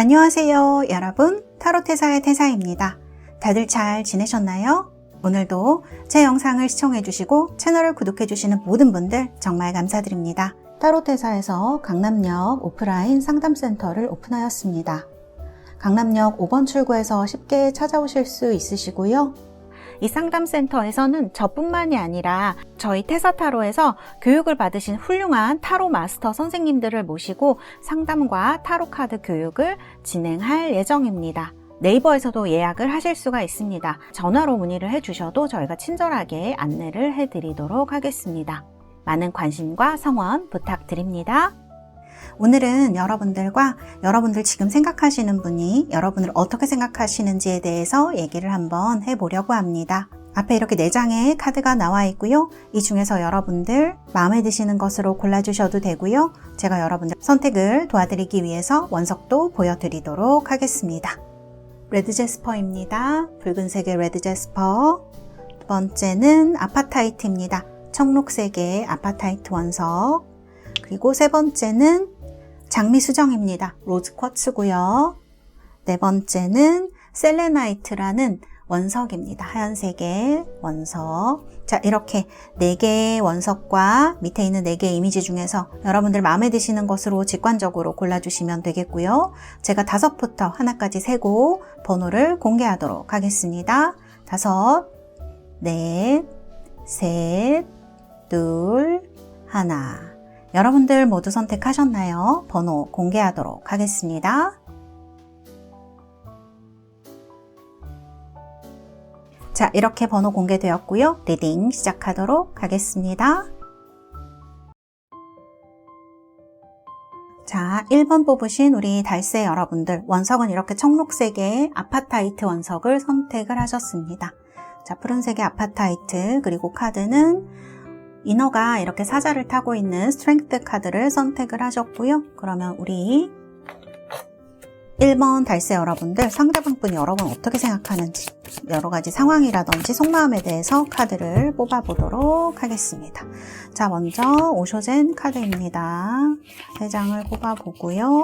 안녕하세요 여러분, 타로테사의 태사입니다. 다들 잘 지내셨나요? 오늘도 제 영상을 시청해주시고 채널을 구독해주시는 모든 분들 정말 감사드립니다. 타로테사에서 강남역 오프라인 상담센터를 오픈하였습니다. 강남역 5번 출구에서 쉽게 찾아오실 수 있으시고요. 이 상담센터에서는 저뿐만이 아니라 저희 테사타로에서 교육을 받으신 훌륭한 타로 마스터 선생님들을 모시고 상담과 타로 카드 교육을 진행할 예정입니다. 네이버에서도 예약을 하실 수가 있습니다. 전화로 문의를 해주셔도 저희가 친절하게 안내를 해드리도록 하겠습니다. 많은 관심과 성원 부탁드립니다. 오늘은 여러분들과 여러분들 지금 생각하시는 분이 여러분을 어떻게 생각하시는지에 대해서 얘기를 한번 해보려고 합니다. 앞에 이렇게 4장의 카드가 나와 있고요. 이 중에서 여러분들 마음에 드시는 것으로 골라주셔도 되고요. 제가 여러분들 선택을 도와드리기 위해서 원석도 보여드리도록 하겠습니다. 레드 제스퍼입니다. 붉은색의 레드 제스퍼. 두 번째는 아파타이트입니다. 청록색의 아파타이트 원석. 그리고 세 번째는 장미수정입니다. 로즈 쿼츠고요. 네 번째는 셀레나이트라는 원석입니다. 하얀색의 원석. 자, 이렇게 4개의 원석과 밑에 있는 4개의 이미지 중에서 여러분들 마음에 드시는 것으로 직관적으로 골라주시면 되겠고요. 제가 5부터 하나까지 세고 번호를 공개하도록 하겠습니다. 5, 4, 셋, 둘, 하나. 여러분들 모두 선택하셨나요? 번호 공개하도록 하겠습니다. 자, 이렇게 번호 공개되었고요. 리딩 시작하도록 하겠습니다. 자, 1번 뽑으신 우리 달새 여러분들, 원석은 이렇게 청록색의 아파타이트 원석을 선택을 하셨습니다. 자, 푸른색의 아파타이트, 그리고 카드는 이너가 이렇게 사자를 타고 있는 스트렝스 카드를 선택을 하셨고요. 그러면 우리 1번 달새 여러분들, 상대방 분이 여러분 어떻게 생각하는지 여러 가지 상황이라든지 속마음에 대해서 카드를 뽑아보도록 하겠습니다. 자, 먼저 오쇼젠 카드입니다. 3장을 뽑아보고요.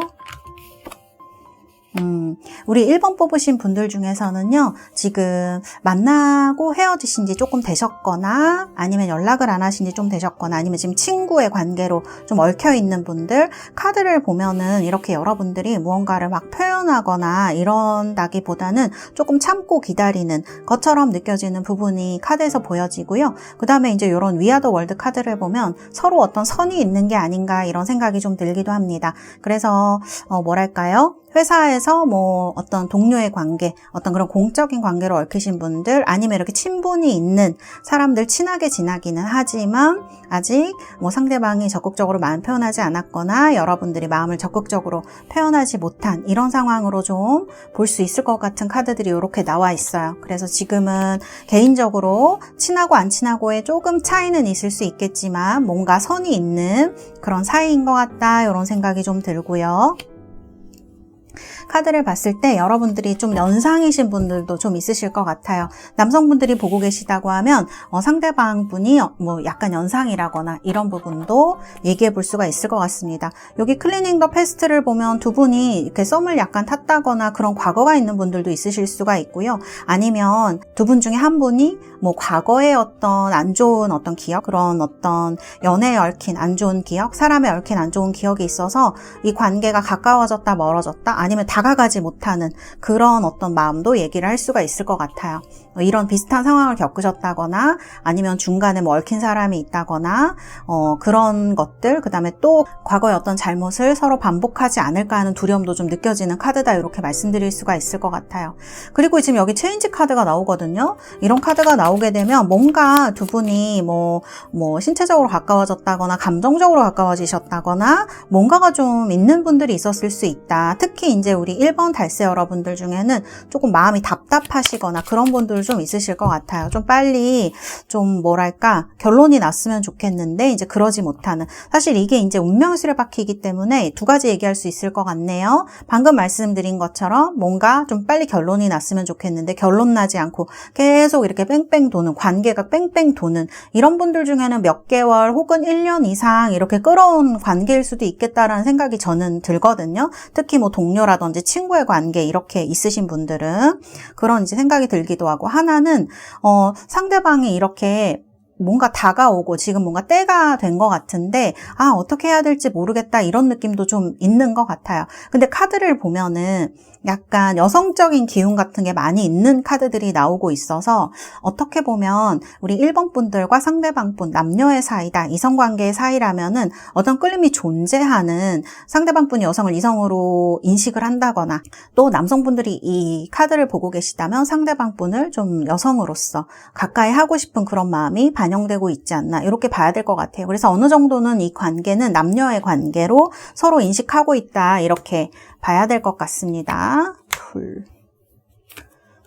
우리 1번 뽑으신 분들 중에서는요, 지금 만나고 헤어지신 지 조금 되셨거나, 아니면 연락을 안 하신 지 좀 되셨거나, 아니면 지금 친구의 관계로 좀 얽혀있는 분들, 카드를 보면은 이렇게 여러분들이 무언가를 막 표현하거나 이런다기보다는 조금 참고 기다리는 것처럼 느껴지는 부분이 카드에서 보여지고요. 그 다음에 이제 이런 위아더 월드 카드를 보면 서로 어떤 선이 있는 게 아닌가 이런 생각이 좀 들기도 합니다. 그래서, 뭐랄까요? 회사에서 뭐 어떤 동료의 관계, 어떤 그런 공적인 관계로 얽히신 분들, 아니면 이렇게 친분이 있는 사람들 친하게 지나기는 하지만 아직 뭐 상대방이 적극적으로 마음 표현하지 않았거나 여러분들이 마음을 적극적으로 표현하지 못한 이런 상황으로 좀 볼 수 있을 것 같은 카드들이 이렇게 나와 있어요. 그래서 지금은 개인적으로 친하고 안 친하고의 조금 차이는 있을 수 있겠지만 뭔가 선이 있는 그런 사이인 것 같다 이런 생각이 좀 들고요. 카드를 봤을 때 여러분들이 좀 연상이신 분들도 좀 있으실 것 같아요. 남성분들이 보고 계시다고 하면 상대방 분이 뭐 약간 연상이라거나 이런 부분도 얘기해 볼 수가 있을 것 같습니다. 여기 클리닝 더 패스트를 보면 두 분이 이렇게 썸을 약간 탔다거나 그런 과거가 있는 분들도 있으실 수가 있고요. 아니면 두 분 중에 한 분이 뭐 과거의 어떤 안 좋은 어떤 기억, 그런 어떤 연애에 얽힌 안 좋은 기억, 사람에 얽힌 안 좋은 기억이 있어서 이 관계가 가까워졌다 멀어졌다, 아니면 다가가지 못하는 그런 어떤 마음도 얘기를 할 수가 있을 것 같아요. 이런 비슷한 상황을 겪으셨다거나 아니면 중간에 뭐 얽힌 사람이 있다거나 그런 것들, 그 다음에 또 과거의 어떤 잘못을 서로 반복하지 않을까 하는 두려움도 좀 느껴지는 카드다 이렇게 말씀드릴 수가 있을 것 같아요. 그리고 지금 여기 체인지 카드가 나오거든요. 이런 카드가 나오게 되면 뭔가 두 분이 뭐 신체적으로 가까워졌다거나 감정적으로 가까워지셨다거나 뭔가가 좀 있는 분들이 있었을 수 있다. 특히 이제 우리 1번 달새 여러분들 중에는 조금 마음이 답답하시거나 그런 분들 좀 있으실 것 같아요. 좀 빨리 좀 뭐랄까 결론이 났으면 좋겠는데 이제 그러지 못하는, 사실 이게 이제 운명의 수레바퀴이기 때문에 두 가지 얘기할 수 있을 것 같네요. 방금 말씀드린 것처럼 뭔가 좀 빨리 결론이 났으면 좋겠는데 결론 나지 않고 계속 이렇게 뺑뺑 도는, 관계가 뺑뺑 도는 이런 분들 중에는 몇 개월 혹은 1년 이상 이렇게 끌어온 관계일 수도 있겠다라는 생각이 저는 들거든요. 특히 뭐 동료라든지 친구의 관계 이렇게 있으신 분들은 그런 이제 생각이 들기도 하고, 하나는 상대방이 이렇게 뭔가 다가오고 지금 뭔가 때가 된 것 같은데 어떻게 해야 될지 모르겠다 이런 느낌도 좀 있는 것 같아요. 근데 카드를 보면은 약간 여성적인 기운 같은 게 많이 있는 카드들이 나오고 있어서 어떻게 보면 우리 1번 분들과 상대방 분, 남녀의 사이다, 이성관계의 사이라면은 어떤 끌림이 존재하는, 상대방 분이 여성을 이성으로 인식을 한다거나, 또 남성분들이 이 카드를 보고 계시다면 상대방 분을 좀 여성으로서 가까이 하고 싶은 그런 마음이 반영되고 있지 않나 이렇게 봐야 될 것 같아요. 그래서 어느 정도는 이 관계는 남녀의 관계로 서로 인식하고 있다 이렇게 봐야 될 것 같습니다. 둘,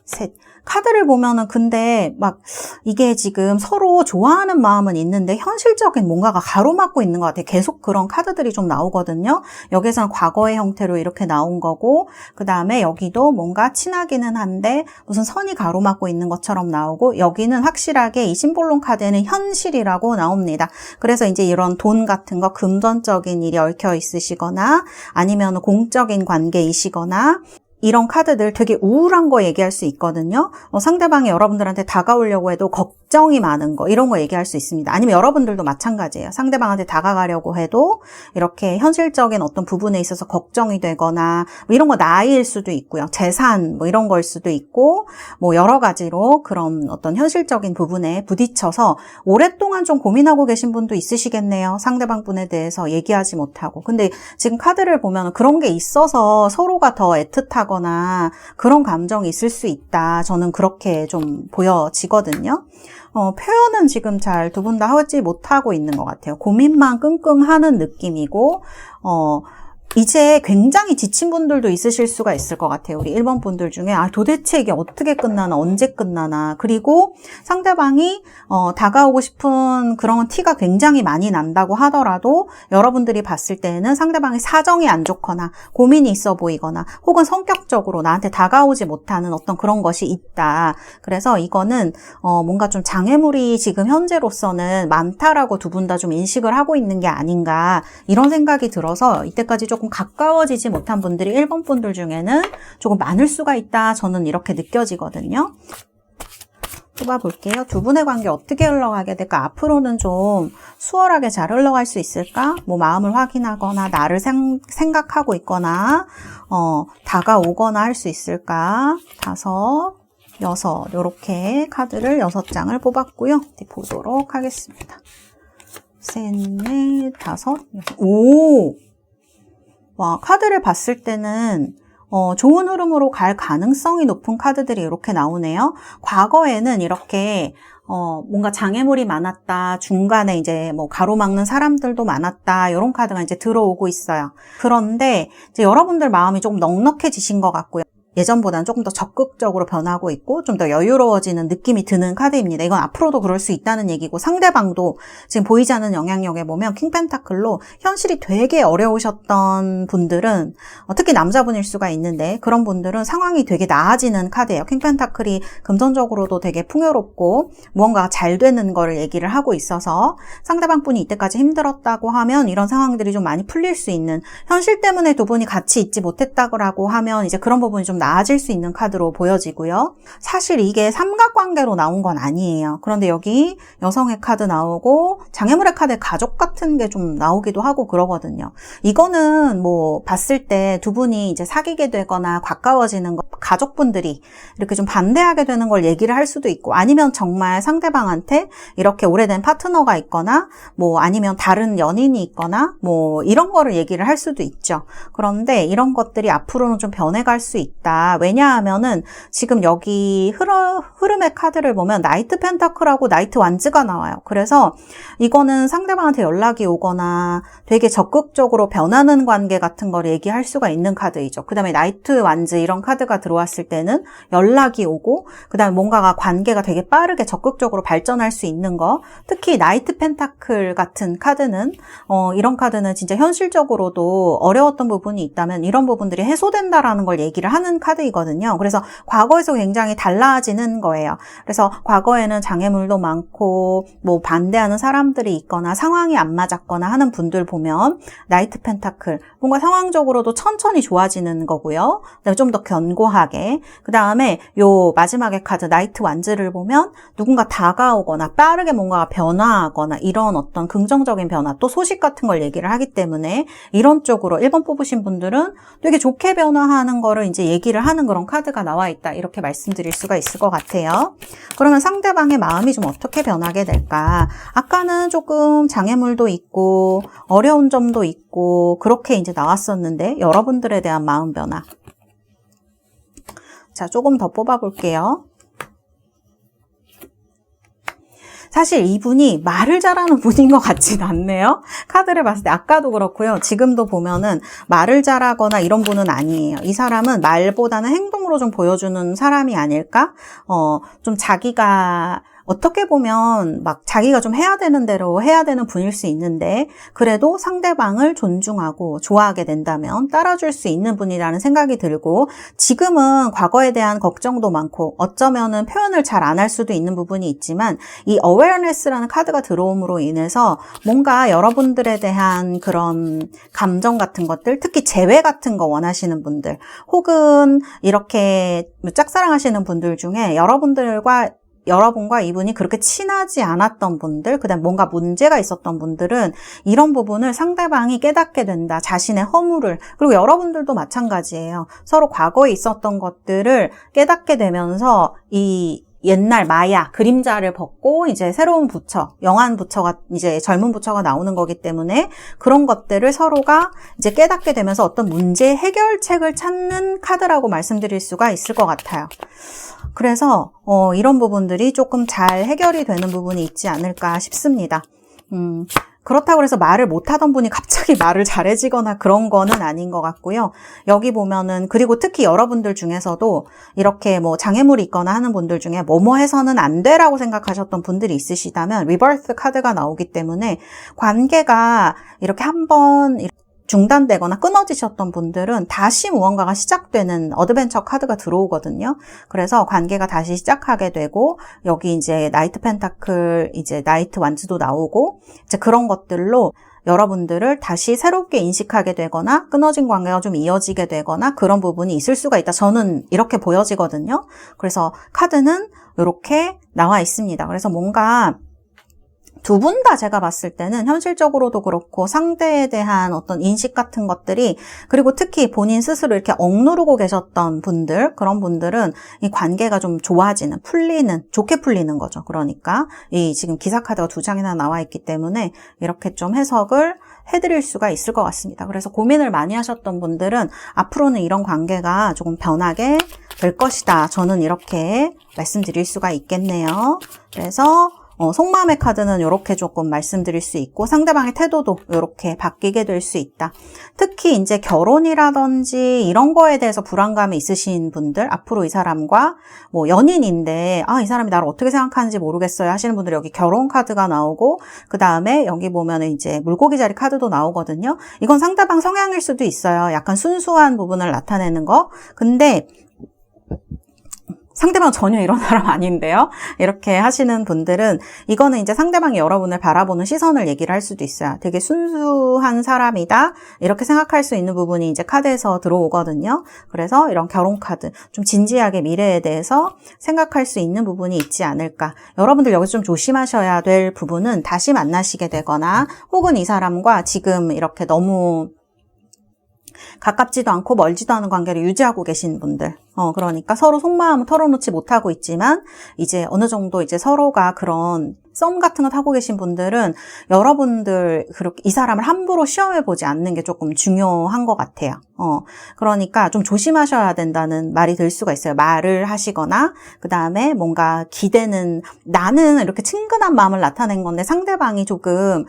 셋. 카드를 보면은 근데 막 이게 지금 서로 좋아하는 마음은 있는데 현실적인 뭔가가 가로막고 있는 것 같아요. 계속 그런 카드들이 좀 나오거든요. 여기서는 과거의 형태로 이렇게 나온 거고, 그 다음에 여기도 뭔가 친하기는 한데 무슨 선이 가로막고 있는 것처럼 나오고, 여기는 확실하게 이 심볼론 카드에는 현실이라고 나옵니다. 그래서 이제 이런 돈 같은 거, 금전적인 일이 얽혀 있으시거나 아니면 공적인 관계이시거나 이런 카드들 되게 우울한 거 얘기할 수 있거든요. 상대방이 여러분들한테 다가오려고 해도 걱정이 많은 거, 이런 거 얘기할 수 있습니다. 아니면 여러분들도 마찬가지예요. 상대방한테 다가가려고 해도 이렇게 현실적인 어떤 부분에 있어서 걱정이 되거나 뭐 이런 거 나이일 수도 있고요. 재산 뭐 이런 거일 수도 있고, 뭐 여러 가지로 그런 어떤 현실적인 부분에 부딪혀서 오랫동안 좀 고민하고 계신 분도 있으시겠네요. 상대방 분에 대해서 얘기하지 못하고. 근데 지금 카드를 보면 그런 게 있어서 서로가 더 애틋하고 거나 그런 감정이 있을 수 있다. 저는 그렇게 좀 보여지거든요. 표현은 지금 잘 두 분 다 하지 못하고 있는 것 같아요. 고민만 끙끙 하는 느낌이고, 이제 굉장히 지친 분들도 있으실 수가 있을 것 같아요. 우리 1번 분들 중에 도대체 이게 어떻게 끝나나, 언제 끝나나, 그리고 상대방이 다가오고 싶은 그런 티가 굉장히 많이 난다고 하더라도 여러분들이 봤을 때는 상대방의 사정이 안 좋거나 고민이 있어 보이거나 혹은 성격적으로 나한테 다가오지 못하는 어떤 그런 것이 있다. 그래서 이거는 뭔가 좀 장애물이 지금 현재로서는 많다라고 두 분 다 좀 인식을 하고 있는 게 아닌가 이런 생각이 들어서 이때까지 조금 가까워지지 못한 분들이 1번 분들 중에는 조금 많을 수가 있다. 저는 이렇게 느껴지거든요. 뽑아볼게요. 두 분의 관계 어떻게 흘러가게 될까? 앞으로는 좀 수월하게 잘 흘러갈 수 있을까? 뭐 마음을 확인하거나 나를 생각하고 있거나 다가오거나 할 수 있을까? 5, 6 이렇게 카드를 6장을 뽑았고요. 이제 보도록 하겠습니다. 3, 4, 5, 6. 오! 와, 카드를 봤을 때는 좋은 흐름으로 갈 가능성이 높은 카드들이 이렇게 나오네요. 과거에는 이렇게 뭔가 장애물이 많았다, 중간에 이제 뭐 가로막는 사람들도 많았다, 이런 카드가 이제 들어오고 있어요. 그런데 이제 여러분들 마음이 조금 넉넉해지신 것 같고요. 예전보다는 조금 더 적극적으로 변하고 있고 좀 더 여유로워지는 느낌이 드는 카드입니다. 이건 앞으로도 그럴 수 있다는 얘기고, 상대방도 지금 보이지 않는 영향력에 보면 킹 펜타클로 현실이 되게 어려우셨던 분들은 특히 남자분일 수가 있는데 그런 분들은 상황이 되게 나아지는 카드예요. 킹 펜타클이 금전적으로도 되게 풍요롭고 무언가가 잘 되는 거를 얘기를 하고 있어서 상대방 분이 이때까지 힘들었다고 하면 이런 상황들이 좀 많이 풀릴 수 있는, 현실 때문에 두 분이 같이 있지 못했다고 하면 이제 그런 부분이 좀 나아질 수 있는 카드로 보여지고요. 사실 이게 삼각관계로 나온 건 아니에요. 그런데 여기 여성의 카드 나오고 장애물의 카드에 가족 같은 게 좀 나오기도 하고 그러거든요. 이거는 뭐 봤을 때 두 분이 이제 사귀게 되거나 가까워지는 거, 가족분들이 이렇게 좀 반대하게 되는 걸 얘기를 할 수도 있고, 아니면 정말 상대방한테 이렇게 오래된 파트너가 있거나 뭐 아니면 다른 연인이 있거나 뭐 이런 거를 얘기를 할 수도 있죠. 그런데 이런 것들이 앞으로는 좀 변해갈 수 있다. 있다. 왜냐하면은 지금 여기 흐름의 카드를 보면 나이트 펜타클하고 나이트 완즈가 나와요. 그래서 이거는 상대방한테 연락이 오거나 되게 적극적으로 변하는 관계 같은 걸 얘기할 수가 있는 카드이죠. 그 다음에 나이트 완즈 이런 카드가 들어왔을 때는 연락이 오고 그 다음에 뭔가가 관계가 되게 빠르게 적극적으로 발전할 수 있는 거. 특히 나이트 펜타클 같은 카드는 이런 카드는 진짜 현실적으로도 어려웠던 부분이 있다면 이런 부분들이 해소된다라는 걸 얘기를 하는 카드이거든요. 그래서 과거에서 굉장히 달라지는 거예요. 그래서 과거에는 장애물도 많고 뭐 반대하는 사람들이 있거나 상황이 안 맞았거나 하는 분들 보면 나이트 펜타클 뭔가 상황적으로도 천천히 좋아지는 거고요. 좀 더 견고하게. 그 다음에 요 마지막에 카드 나이트 완즈를 보면 누군가 다가오거나 빠르게 뭔가가 변화하거나 이런 어떤 긍정적인 변화 또 소식 같은 걸 얘기를 하기 때문에 이런 쪽으로 1번 뽑으신 분들은 되게 좋게 변화하는 거를 이제 얘기를 하는 그런 카드가 나와 있다. 이렇게 말씀드릴 수가 있을 것 같아요. 그러면 상대방의 마음이 좀 어떻게 변하게 될까? 아까는 조금 장애물도 있고 어려운 점도 있고 그렇게 이제 나왔었는데 여러분들에 대한 마음 변화. 자, 조금 더 뽑아볼게요. 사실 이분이 말을 잘하는 분인 것 같진 않네요. 카드를 봤을 때 아까도 그렇고요. 지금도 보면은 말을 잘하거나 이런 분은 아니에요. 이 사람은 말보다는 행동으로 좀 보여주는 사람이 아닐까? 좀 자기가 어떻게 보면 막 자기가 좀 해야 되는 대로 해야 되는 분일 수 있는데 그래도 상대방을 존중하고 좋아하게 된다면 따라줄 수 있는 분이라는 생각이 들고 지금은 과거에 대한 걱정도 많고 어쩌면은 표현을 잘 안 할 수도 있는 부분이 있지만 이 awareness라는 카드가 들어옴으로 인해서 뭔가 여러분들에 대한 그런 감정 같은 것들 특히 재회 같은 거 원하시는 분들 혹은 이렇게 짝사랑하시는 분들 중에 여러분과 이분이 그렇게 친하지 않았던 분들, 그다음 뭔가 문제가 있었던 분들은 이런 부분을 상대방이 깨닫게 된다. 자신의 허물을. 그리고 여러분들도 마찬가지예요. 서로 과거에 있었던 것들을 깨닫게 되면서 이 옛날 마야, 그림자를 벗고 이제 새로운 부처, 영한 부처가 이제 젊은 부처가 나오는 거기 때문에 그런 것들을 서로가 이제 깨닫게 되면서 어떤 문제 해결책을 찾는 카드라고 말씀드릴 수가 있을 것 같아요. 그래서 이런 부분들이 조금 잘 해결이 되는 부분이 있지 않을까 싶습니다. 그렇다고 해서 말을 못하던 분이 갑자기 말을 잘해지거나 그런 거는 아닌 것 같고요. 여기 보면은 그리고 특히 여러분들 중에서도 이렇게 뭐 장애물이 있거나 하는 분들 중에 뭐뭐 해서는 안 돼라고 생각하셨던 분들이 있으시다면 리버스 카드가 나오기 때문에 관계가 이렇게 한번 중단되거나 끊어지셨던 분들은 다시 무언가가 시작되는 어드벤처 카드가 들어오거든요. 그래서 관계가 다시 시작하게 되고 여기 이제 나이트 펜타클, 이제 나이트 완즈도 나오고 이제 그런 것들로 여러분들을 다시 새롭게 인식하게 되거나 끊어진 관계가 좀 이어지게 되거나 그런 부분이 있을 수가 있다. 저는 이렇게 보여지거든요. 그래서 카드는 이렇게 나와 있습니다. 그래서 뭔가 두 분 다 제가 봤을 때는 현실적으로도 그렇고 상대에 대한 어떤 인식 같은 것들이 그리고 특히 본인 스스로 이렇게 억누르고 계셨던 분들 그런 분들은 이 관계가 좀 좋아지는 풀리는 좋게 풀리는 거죠. 그러니까 이 지금 기사 카드가 2장이나 나와 있기 때문에 이렇게 좀 해석을 해드릴 수가 있을 것 같습니다. 그래서 고민을 많이 하셨던 분들은 앞으로는 이런 관계가 조금 변하게 될 것이다. 저는 이렇게 말씀드릴 수가 있겠네요. 그래서 속마음의 카드는 이렇게 조금 말씀드릴 수 있고 상대방의 태도도 이렇게 바뀌게 될 수 있다. 특히 이제 결혼이라든지 이런 거에 대해서 불안감이 있으신 분들 앞으로 이 사람과 뭐 연인인데 이 사람이 나를 어떻게 생각하는지 모르겠어요 하시는 분들 여기 결혼 카드가 나오고 그 다음에 여기 보면은 이제 물고기 자리 카드도 나오거든요. 이건 상대방 성향일 수도 있어요. 약간 순수한 부분을 나타내는 거. 근데 상대방 전혀 이런 사람 아닌데요. 이렇게 하시는 분들은 이거는 이제 상대방이 여러분을 바라보는 시선을 얘기를 할 수도 있어요. 되게 순수한 사람이다. 이렇게 생각할 수 있는 부분이 이제 카드에서 들어오거든요. 그래서 이런 결혼 카드, 좀 진지하게 미래에 대해서 생각할 수 있는 부분이 있지 않을까. 여러분들 여기서 좀 조심하셔야 될 부분은 다시 만나시게 되거나 혹은 이 사람과 지금 이렇게 너무 가깝지도 않고 멀지도 않은 관계를 유지하고 계신 분들. 그러니까 서로 속마음을 털어놓지 못하고 있지만 이제 어느 정도 이제 서로가 그런 썸 같은 거 타고 계신 분들은 여러분들 그렇게 이 사람을 함부로 시험해 보지 않는 게 조금 중요한 것 같아요. 그러니까 좀 조심하셔야 된다는 말이 들 수가 있어요. 말을 하시거나 그 다음에 뭔가 기대는 나는 이렇게 친근한 마음을 나타낸 건데 상대방이 조금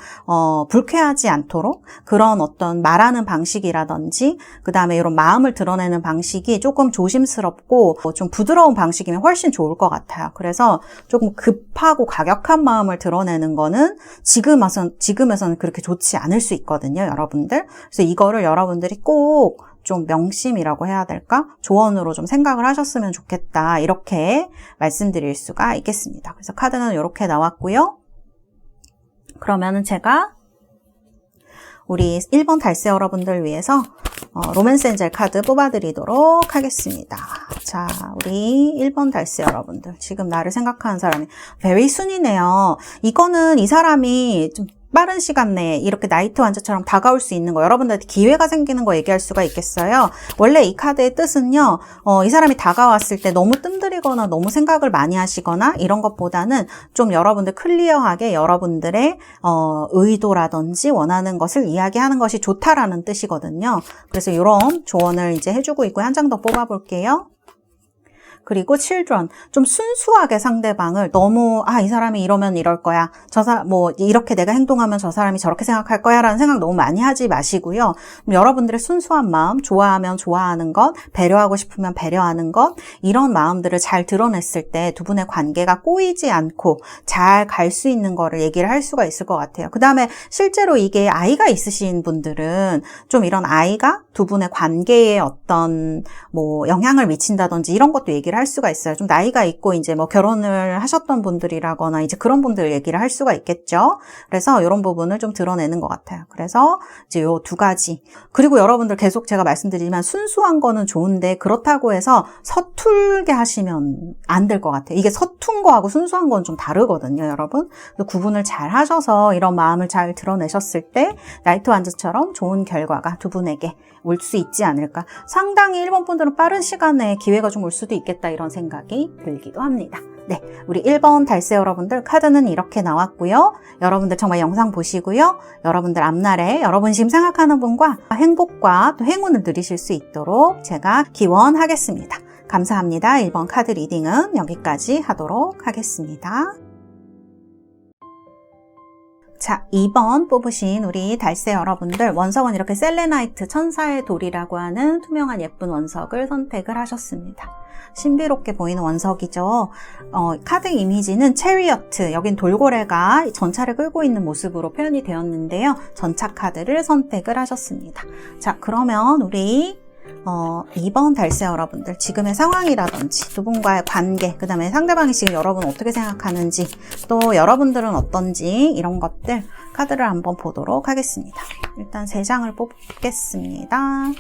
불쾌하지 않도록 그런 어떤 말하는 방식이라든지 그 다음에 이런 마음을 드러내는 방식이 조금 조심스럽고 좀 부드러운 방식이면 훨씬 좋을 것 같아요. 그래서 조금 급하고 과격한 마음을 드러내는 거는 지금에서는 그렇게 좋지 않을 수 있거든요, 여러분들. 그래서 이거를 여러분들이 꼭 좀 명심이라고 해야 될까? 조언으로 좀 생각을 하셨으면 좋겠다. 이렇게 말씀드릴 수가 있겠습니다. 그래서 카드는 이렇게 나왔고요. 그러면은 제가 우리 1번 달세 여러분들 위해서 로맨스 엔젤 카드 뽑아드리도록 하겠습니다. 자, 우리 1번 달세 여러분들. 지금 나를 생각하는 사람이 very soon이네요. 이거는 이 사람이 좀 빠른 시간 내에 이렇게 나이트 완자처럼 다가올 수 있는 거, 여러분들한테 기회가 생기는 거 얘기할 수가 있겠어요. 원래 이 카드의 뜻은요, 이 사람이 다가왔을 때 너무 뜸들이거나 너무 생각을 많이 하시거나 이런 것보다는 좀 여러분들 클리어하게 여러분들의 의도라든지 원하는 것을 이야기하는 것이 좋다라는 뜻이거든요. 그래서 이런 조언을 이제 해주고 있고 한 장 더 뽑아볼게요. 그리고 children, 좀 순수하게 상대방을 너무 이 사람이 이러면 이럴 거야, 이렇게 내가 행동하면 저 사람이 저렇게 생각할 거야 라는 생각 너무 많이 하지 마시고요. 여러분들의 순수한 마음, 좋아하면 좋아하는 것, 배려하고 싶으면 배려하는 것, 이런 마음들을 잘 드러냈을 때 두 분의 관계가 꼬이지 않고 잘 갈 수 있는 거를 얘기를 할 수가 있을 것 같아요. 그 다음에 실제로 이게 아이가 있으신 분들은 좀 이런 아이가 두 분의 관계에 어떤 영향을 미친다든지 이런 것도 얘기를 할 수가 있어요. 좀 나이가 있고 이제 결혼을 하셨던 분들이라거나 이제 그런 분들 얘기를 할 수가 있겠죠. 그래서 이런 부분을 좀 드러내는 것 같아요. 그래서 이제 요 두 가지. 그리고 여러분들 계속 제가 말씀드리지만 순수한 거는 좋은데 그렇다고 해서 서툴게 하시면 안 될 것 같아요. 이게 서툰 거하고 순수한 건 좀 다르거든요, 여러분. 그래서 구분을 잘 하셔서 이런 마음을 잘 드러내셨을 때 나이트 완즈처럼 좋은 결과가 두 분에게 올 수 있지 않을까. 상당히 1번 분들은 빠른 시간에 기회가 좀 올 수도 있겠다 이런 생각이 들기도 합니다. 네, 우리 1번 달세 여러분들 카드는 이렇게 나왔고요. 여러분들 정말 영상 보시고요. 여러분들 앞날에 여러분 지금 생각하는 분과 행복과 또 행운을 누리실 수 있도록 제가 기원하겠습니다. 감사합니다. 1번 카드 리딩은 여기까지 하도록 하겠습니다. 자, 2번 뽑으신 우리 달세 여러분들, 원석은 이렇게 셀레나이트 천사의 돌이라고 하는 투명한 예쁜 원석을 선택을 하셨습니다. 신비롭게 보이는 원석이죠. 카드 이미지는 체리어트, 여긴 돌고래가 전차를 끌고 있는 모습으로 표현이 되었는데요. 전차 카드를 선택을 하셨습니다. 자, 그러면 우리 2번 달세 여러분들, 지금의 상황이라든지 두 분과의 관계, 그 다음에 상대방이 지금 여러분 어떻게 생각하는지, 또 여러분들은 어떤지 이런 것들 카드를 한번 보도록 하겠습니다. 일단 3장을 뽑겠습니다.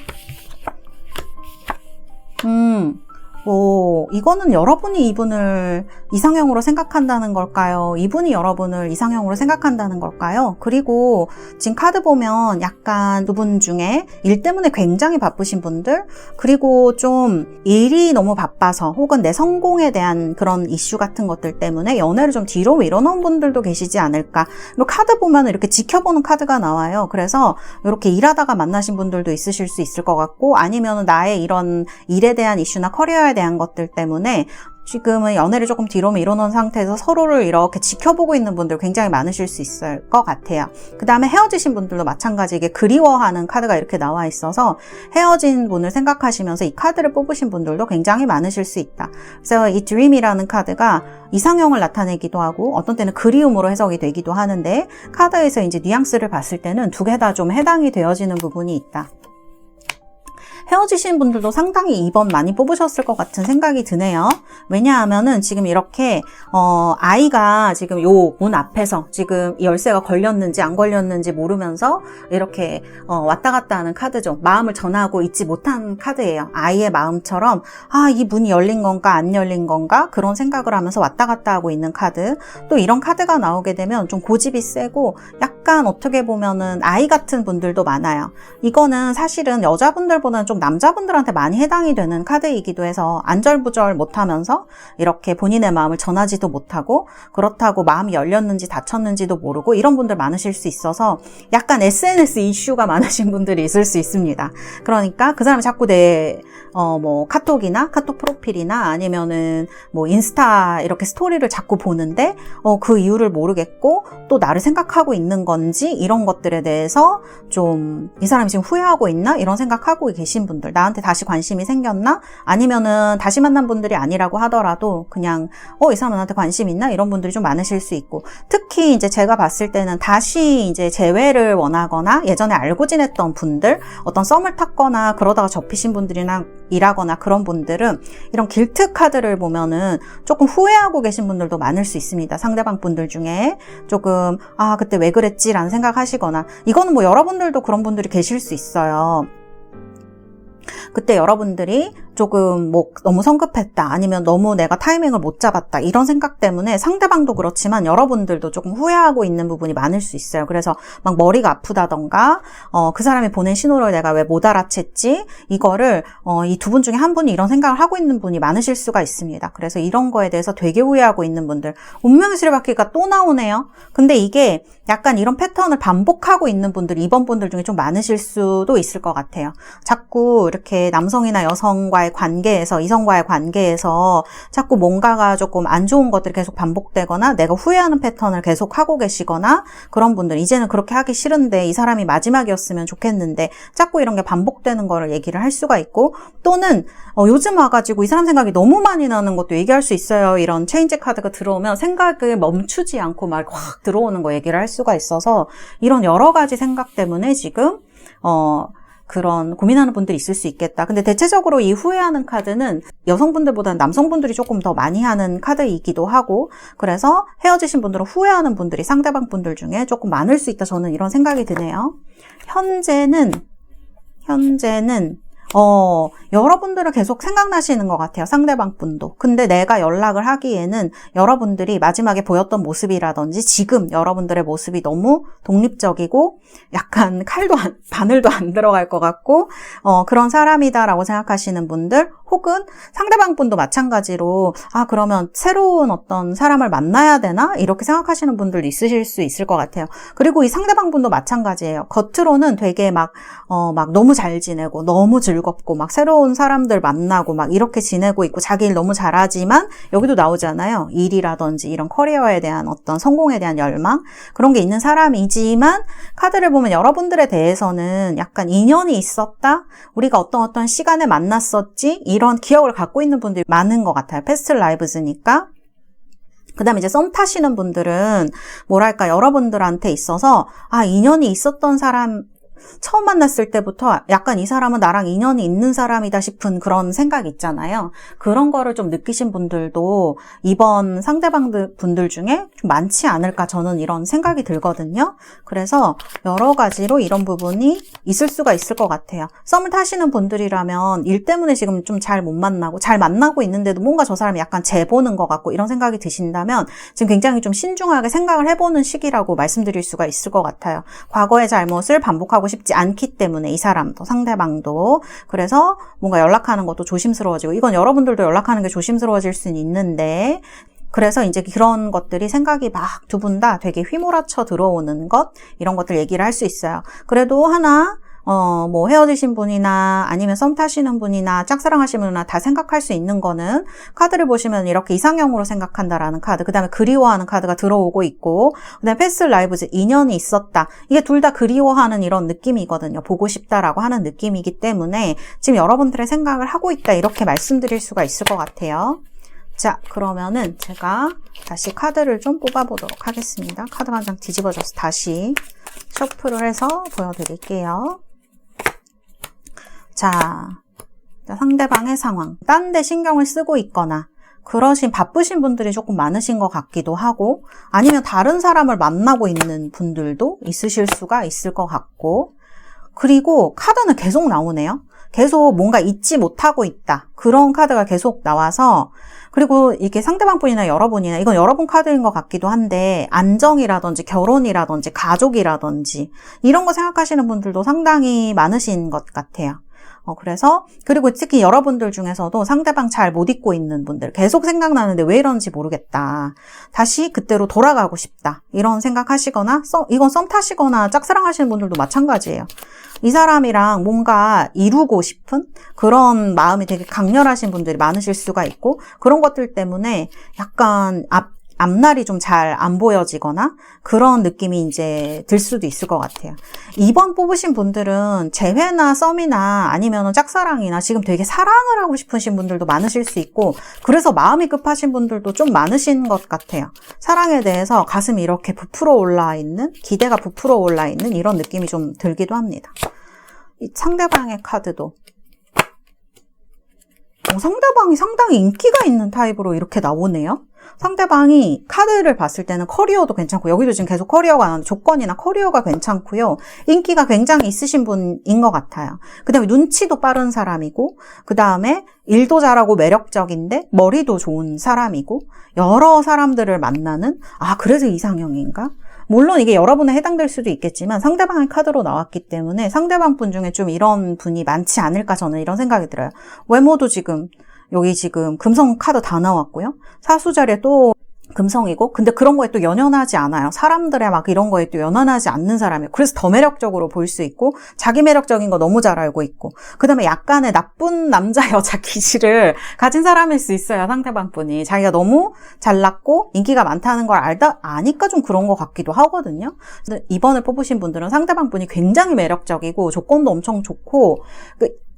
이거는 여러분이 이분을 이상형으로 생각한다는 걸까요? 이분이 여러분을 이상형으로 생각한다는 걸까요? 그리고 지금 카드 보면 약간 두 분 중에 일 때문에 굉장히 바쁘신 분들, 그리고 좀 일이 너무 바빠서 혹은 내 성공에 대한 그런 이슈 같은 것들 때문에 연애를 좀 뒤로 밀어놓은 분들도 계시지 않을까. 그리고 카드 보면 이렇게 지켜보는 카드가 나와요. 그래서 이렇게 일하다가 만나신 분들도 있으실 수 있을 것 같고, 아니면 나의 이런 일에 대한 이슈나 커리어에 대한 것들 때문에 지금은 연애를 조금 뒤로 밀어놓은 상태에서 서로를 이렇게 지켜보고 있는 분들 굉장히 많으실 수 있을 것 같아요. 그 다음에 헤어지신 분들도 마찬가지게 그리워하는 카드가 이렇게 나와 있어서 헤어진 분을 생각하시면서 이 카드를 뽑으신 분들도 굉장히 많으실 수 있다. 그래서 이 드림이라는 카드가 이상형을 나타내기도 하고 어떤 때는 그리움으로 해석이 되기도 하는데, 카드에서 이제 뉘앙스를 봤을 때는 두 개 다 좀 해당이 되어지는 부분이 있다. 헤어지신 분들도 상당히 2번 많이 뽑으셨을 것 같은 생각이 드네요. 왜냐하면은 지금 이렇게 아이가 지금 요 문 앞에서 지금 이 열쇠가 걸렸는지 안 걸렸는지 모르면서 이렇게 왔다 갔다 하는 카드죠. 마음을 전하고 있지 못한 카드예요. 아이의 마음처럼 이 문이 열린 건가 안 열린 건가 그런 생각을 하면서 왔다 갔다 하고 있는 카드. 또 이런 카드가 나오게 되면 좀 고집이 세고 약간 약간 어떻게 보면은 아이 같은 분들도 많아요. 이거는 사실은 여자분들보다는 좀 남자분들한테 많이 해당이 되는 카드이기도 해서 안절부절 못하면서 이렇게 본인의 마음을 전하지도 못하고 그렇다고 마음이 열렸는지 닫혔는지도 모르고 이런 분들 많으실 수 있어서 약간 SNS 이슈가 많으신 분들이 있을 수 있습니다. 그러니까 그 사람이 자꾸 내 뭐 카톡이나 카톡 프로필이나 아니면은 뭐 인스타 이렇게 스토리를 자꾸 보는데 그 이유를 모르겠고 또 나를 생각하고 있는 건지 이런 것들에 대해서 좀 이 사람이 지금 후회하고 있나 이런 생각하고 계신 분들, 나한테 다시 관심이 생겼나 아니면은 다시 만난 분들이 아니라고 하더라도 그냥 이 사람 나한테 관심 있나 이런 분들이 좀 많으실 수 있고, 특히 이제 제가 봤을 때는 다시 이제 재회를 원하거나 예전에 알고 지냈던 분들, 어떤 썸을 탔거나 그러다가 접히신 분들이나 일하거나 그런 분들은 이런 길트 카드를 보면은 조금 후회하고 계신 분들도 많을 수 있습니다. 상대방 분들 중에 조금 그때 왜 그랬지라는 생각하시거나, 이거는 뭐 여러분들도 그런 분들이 계실 수 있어요. 그때 여러분들이 조금 뭐 너무 성급했다 아니면 너무 내가 타이밍을 못 잡았다 이런 생각 때문에 상대방도 그렇지만 여러분들도 조금 후회하고 있는 부분이 많을 수 있어요. 그래서 막 머리가 아프다던가 그 사람이 보낸 신호를 내가 왜 못 알아챘지, 이거를 이 두 분 중에 한 분이 이런 생각을 하고 있는 분이 많으실 수가 있습니다. 그래서 이런 거에 대해서 되게 후회하고 있는 분들, 운명의 수레바퀴가 또 나오네요. 근데 이게 약간 이런 패턴을 반복하고 있는 분들, 이번 분들 중에 좀 많으실 수도 있을 것 같아요. 자꾸 이렇게 남성이나 여성과의 관계에서, 이성과의 관계에서 자꾸 뭔가가 조금 안 좋은 것들이 계속 반복되거나 내가 후회하는 패턴을 계속 하고 계시거나, 그런 분들 이제는 그렇게 하기 싫은데 이 사람이 마지막이었으면 좋겠는데 자꾸 이런 게 반복되는 거를 얘기를 할 수가 있고, 또는 요즘 와가지고 이 사람 생각이 너무 많이 나는 것도 얘기할 수 있어요. 이런 체인지 카드가 들어오면 생각을 멈추지 않고 막 확 들어오는 거 얘기를 할 수가 있어서, 이런 여러 가지 생각 때문에 지금 그런 고민하는 분들이 있을 수 있겠다. 근데 대체적으로 이 후회하는 카드는 여성분들보다는 남성분들이 조금 더 많이 하는 카드이기도 하고, 그래서 헤어지신 분들은 후회하는 분들이 상대방 분들 중에 조금 많을 수 있다, 저는 이런 생각이 드네요. 현재는 여러분들은 계속 생각나시는 것 같아요. 상대방 분도. 근데 내가 연락을 하기에는 여러분들이 마지막에 보였던 모습이라든지 지금 여러분들의 모습이 너무 독립적이고 약간 바늘도 안 들어갈 것 같고 그런 사람이다라고 생각하시는 분들, 혹은 상대방 분도 마찬가지로 그러면 새로운 어떤 사람을 만나야 되나? 이렇게 생각하시는 분들도 있으실 수 있을 것 같아요. 그리고 이 상대방 분도 마찬가지예요. 겉으로는 되게 막 너무 잘 지내고 너무 즐겁고 막 새로운 사람들 만나고 막 이렇게 지내고 있고 자기 일 너무 잘하지만, 여기도 나오잖아요. 일이라든지 이런 커리어에 대한 어떤 성공에 대한 열망, 그런 게 있는 사람이지만 카드를 보면 여러분들에 대해서는 약간 인연이 있었다? 우리가 어떤 시간에 만났었지? 이런 기억을 갖고 있는 분들이 많은 것 같아요. 패스트 라이브즈니까. 그 다음에 이제 썸 타시는 분들은 뭐랄까, 여러분들한테 있어서 인연이 있었던 사람, 처음 만났을 때부터 약간 이 사람은 나랑 인연이 있는 사람이다 싶은 그런 생각 있잖아요. 그런 거를 좀 느끼신 분들도 이번 상대방 분들 중에 좀 많지 않을까, 저는 이런 생각이 들거든요. 그래서 여러 가지로 이런 부분이 있을 수가 있을 것 같아요. 썸을 타시는 분들이라면 일 때문에 지금 좀 잘 못 만나고, 잘 만나고 있는데도 뭔가 저 사람이 약간 재보는 것 같고 이런 생각이 드신다면 지금 굉장히 좀 신중하게 생각을 해보는 시기라고 말씀드릴 수가 있을 것 같아요. 과거의 잘못을 반복하고 싶지 않기 때문에 이 사람도, 상대방도. 그래서 뭔가 연락하는 것도 조심스러워지고, 이건 여러분들도 연락하는 게 조심스러워질 수는 있는데, 그래서 이제 그런 것들이 생각이 막 두 분 다 되게 휘몰아쳐 들어오는 것, 이런 것들 얘기를 할 수 있어요. 그래도 하나 뭐 헤어지신 분이나 아니면 썸 타시는 분이나 짝사랑하시는 분이나 다 생각할 수 있는 거는, 카드를 보시면 이렇게 이상형으로 생각한다라는 카드, 그 다음에 그리워하는 카드가 들어오고 있고, 그 다음에 패스트 라이브즈, 인연이 있었다. 이게 둘 다 그리워하는 이런 느낌이거든요. 보고 싶다라고 하는 느낌이기 때문에 지금 여러분들의 생각을 하고 있다, 이렇게 말씀드릴 수가 있을 것 같아요. 자, 그러면은 제가 다시 카드를 좀 뽑아보도록 하겠습니다. 카드가 한 장 뒤집어져서 다시 셔플을 해서 보여드릴게요. 자, 상대방의 상황. 딴 데 신경을 쓰고 있거나 바쁘신 분들이 조금 많으신 것 같기도 하고, 아니면 다른 사람을 만나고 있는 분들도 있으실 수가 있을 것 같고, 그리고 카드는 계속 나오네요. 계속 뭔가 잊지 못하고 있다. 그런 카드가 계속 나와서, 그리고 이게 상대방분이나 여러분이나, 이건 여러분 카드인 것 같기도 한데, 안정이라든지 결혼이라든지 가족이라든지 이런 거 생각하시는 분들도 상당히 많으신 것 같아요. 그래서, 그리고 특히 여러분들 중에서도 상대방 잘 못 잊고 있는 분들, 계속 생각나는데 왜 이러는지 모르겠다. 다시 그때로 돌아가고 싶다. 이런 생각하시거나, 이건 썸 타시거나 짝사랑하시는 분들도 마찬가지예요. 이 사람이랑 뭔가 이루고 싶은 그런 마음이 되게 강렬하신 분들이 많으실 수가 있고, 그런 것들 때문에 약간 앞날이 좀 잘 안 보여지거나 그런 느낌이 이제 들 수도 있을 것 같아요. 2번 뽑으신 분들은 재회나 썸이나 아니면 짝사랑이나 지금 되게 사랑을 하고 싶으신 분들도 많으실 수 있고, 그래서 마음이 급하신 분들도 좀 많으신 것 같아요. 사랑에 대해서 가슴이 이렇게 부풀어 올라 있는, 기대가 부풀어 올라 있는 이런 느낌이 좀 들기도 합니다. 이 상대방의 카드도 상대방이 상당히 인기가 있는 타입으로 이렇게 나오네요. 상대방이 카드를 봤을 때는 커리어도 괜찮고, 여기도 지금 계속 커리어가 나오는데 조건이나 커리어가 괜찮고요. 인기가 굉장히 있으신 분인 것 같아요. 그 다음에 눈치도 빠른 사람이고, 그 다음에 일도 잘하고 매력적인데 머리도 좋은 사람이고, 여러 사람들을 만나는, 그래서 이상형인가? 물론 이게 여러분에 해당될 수도 있겠지만 상대방의 카드로 나왔기 때문에 상대방 분 중에 좀 이런 분이 많지 않을까, 저는 이런 생각이 들어요. 외모도 지금 여기 지금 금성 카드 다 나왔고요. 사수 자리에 또 금성이고, 근데 그런 거에 또 연연하지 않아요. 사람들의 막 이런 거에 또 연연하지 않는 사람이에요. 그래서 더 매력적으로 보일 수 있고, 자기 매력적인 거 너무 잘 알고 있고, 그 다음에 약간의 나쁜 남자 여자 기질을 가진 사람일 수 있어요. 상대방 분이 자기가 너무 잘났고 인기가 많다는 걸 아니까 좀 그런 것 같기도 하거든요. 근데 2번을 뽑으신 분들은 상대방 분이 굉장히 매력적이고 조건도 엄청 좋고,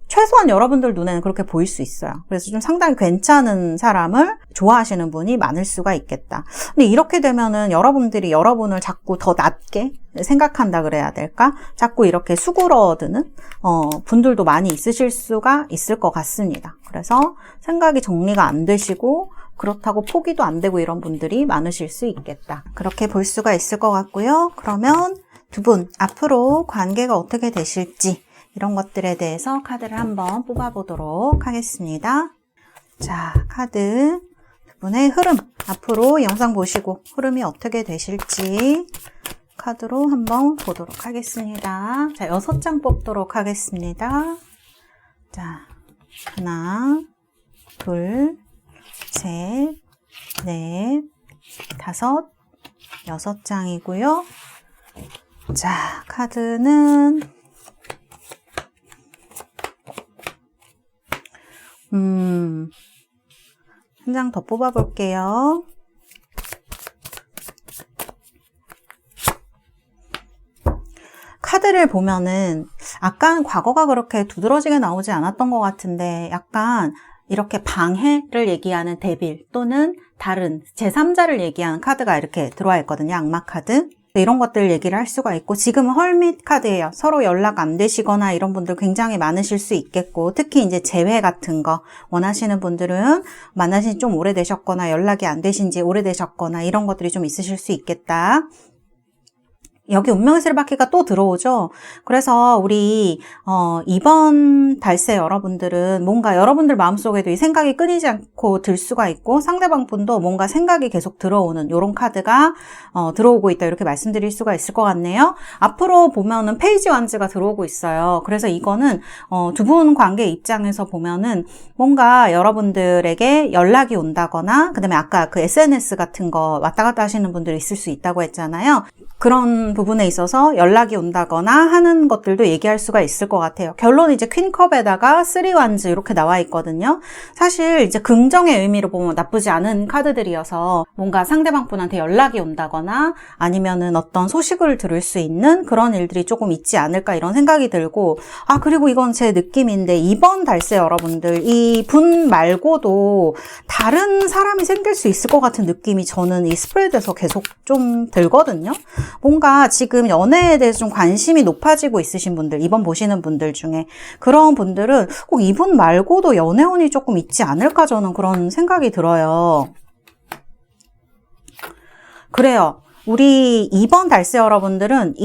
최소한 여러분들 눈에는 그렇게 보일 수 있어요. 그래서 좀 상당히 괜찮은 사람을 좋아하시는 분이 많을 수가 있겠다. 근데 이렇게 되면은 여러분들이 여러분을 자꾸 더 낮게 생각한다 그래야 될까? 자꾸 이렇게 수그러드는 분들도 많이 있으실 수가 있을 것 같습니다. 그래서 생각이 정리가 안 되시고, 그렇다고 포기도 안 되고 이런 분들이 많으실 수 있겠다. 그렇게 볼 수가 있을 것 같고요. 그러면 두 분 앞으로 관계가 어떻게 되실지, 이런 것들에 대해서 카드를 한번 뽑아보도록 하겠습니다. 자, 카드 두 분의 흐름, 앞으로 영상 보시고 흐름이 어떻게 되실지 카드로 한번 보도록 하겠습니다. 자, 6장 뽑도록 하겠습니다. 자, 하나, 둘, 셋, 넷, 다섯, 6장이고요. 자, 카드는 한 장 더 뽑아볼게요. 카드를 보면은 아까는 과거가 그렇게 두드러지게 나오지 않았던 것 같은데, 약간 이렇게 방해를 얘기하는 데빌 또는 다른 제3자를 얘기하는 카드가 이렇게 들어와 있거든요. 악마 카드. 이런 것들 얘기를 할 수가 있고, 지금은 헐밋 카드예요. 서로 연락 안 되시거나 이런 분들 굉장히 많으실 수 있겠고, 특히 이제 재회 같은 거 원하시는 분들은 만나신 지 좀 오래되셨거나 연락이 안 되신 지 오래되셨거나 이런 것들이 좀 있으실 수 있겠다. 여기 운명의 쓰레바퀴가 또 들어오죠. 그래서 우리 2번 달새 여러분들은 뭔가 여러분들 마음속에도 이 생각이 끊이지 않고 들 수가 있고, 상대방 분도 뭔가 생각이 계속 들어오는 이런 카드가 들어오고 있다, 이렇게 말씀드릴 수가 있을 것 같네요. 앞으로 보면은 페이지 완즈가 들어오고 있어요. 그래서 이거는 두 분 관계 입장에서 보면은 뭔가 여러분들에게 연락이 온다거나, 그다음에 아까 그 SNS 같은 거 왔다 갔다 하시는 분들이 있을 수 있다고 했잖아요. 그런 부분에 있어서 연락이 온다거나 하는 것들도 얘기할 수가 있을 것 같아요. 결론 이제 퀸컵에다가 3완즈 이렇게 나와 있거든요. 사실 이제 긍정의 의미로 보면 나쁘지 않은 카드들이어서 뭔가 상대방 분한테 연락이 온다거나 아니면은 어떤 소식을 들을 수 있는 그런 일들이 조금 있지 않을까, 이런 생각이 들고, 그리고 이건 제 느낌인데 2번 달새 여러분들, 이 분 말고도 다른 사람이 생길 수 있을 것 같은 느낌이 저는 이 스프레드에서 계속 좀 들거든요. 뭔가 지금 연애에 대해서 좀 관심이 높아지고 있으신 분들, 이번 보시는 분들 중에 그런 분들은 꼭 이분 말고도 연애운이 조금 있지 않을까, 저는 그런 생각이 들어요. 그래요. 우리 2번 달세 여러분들은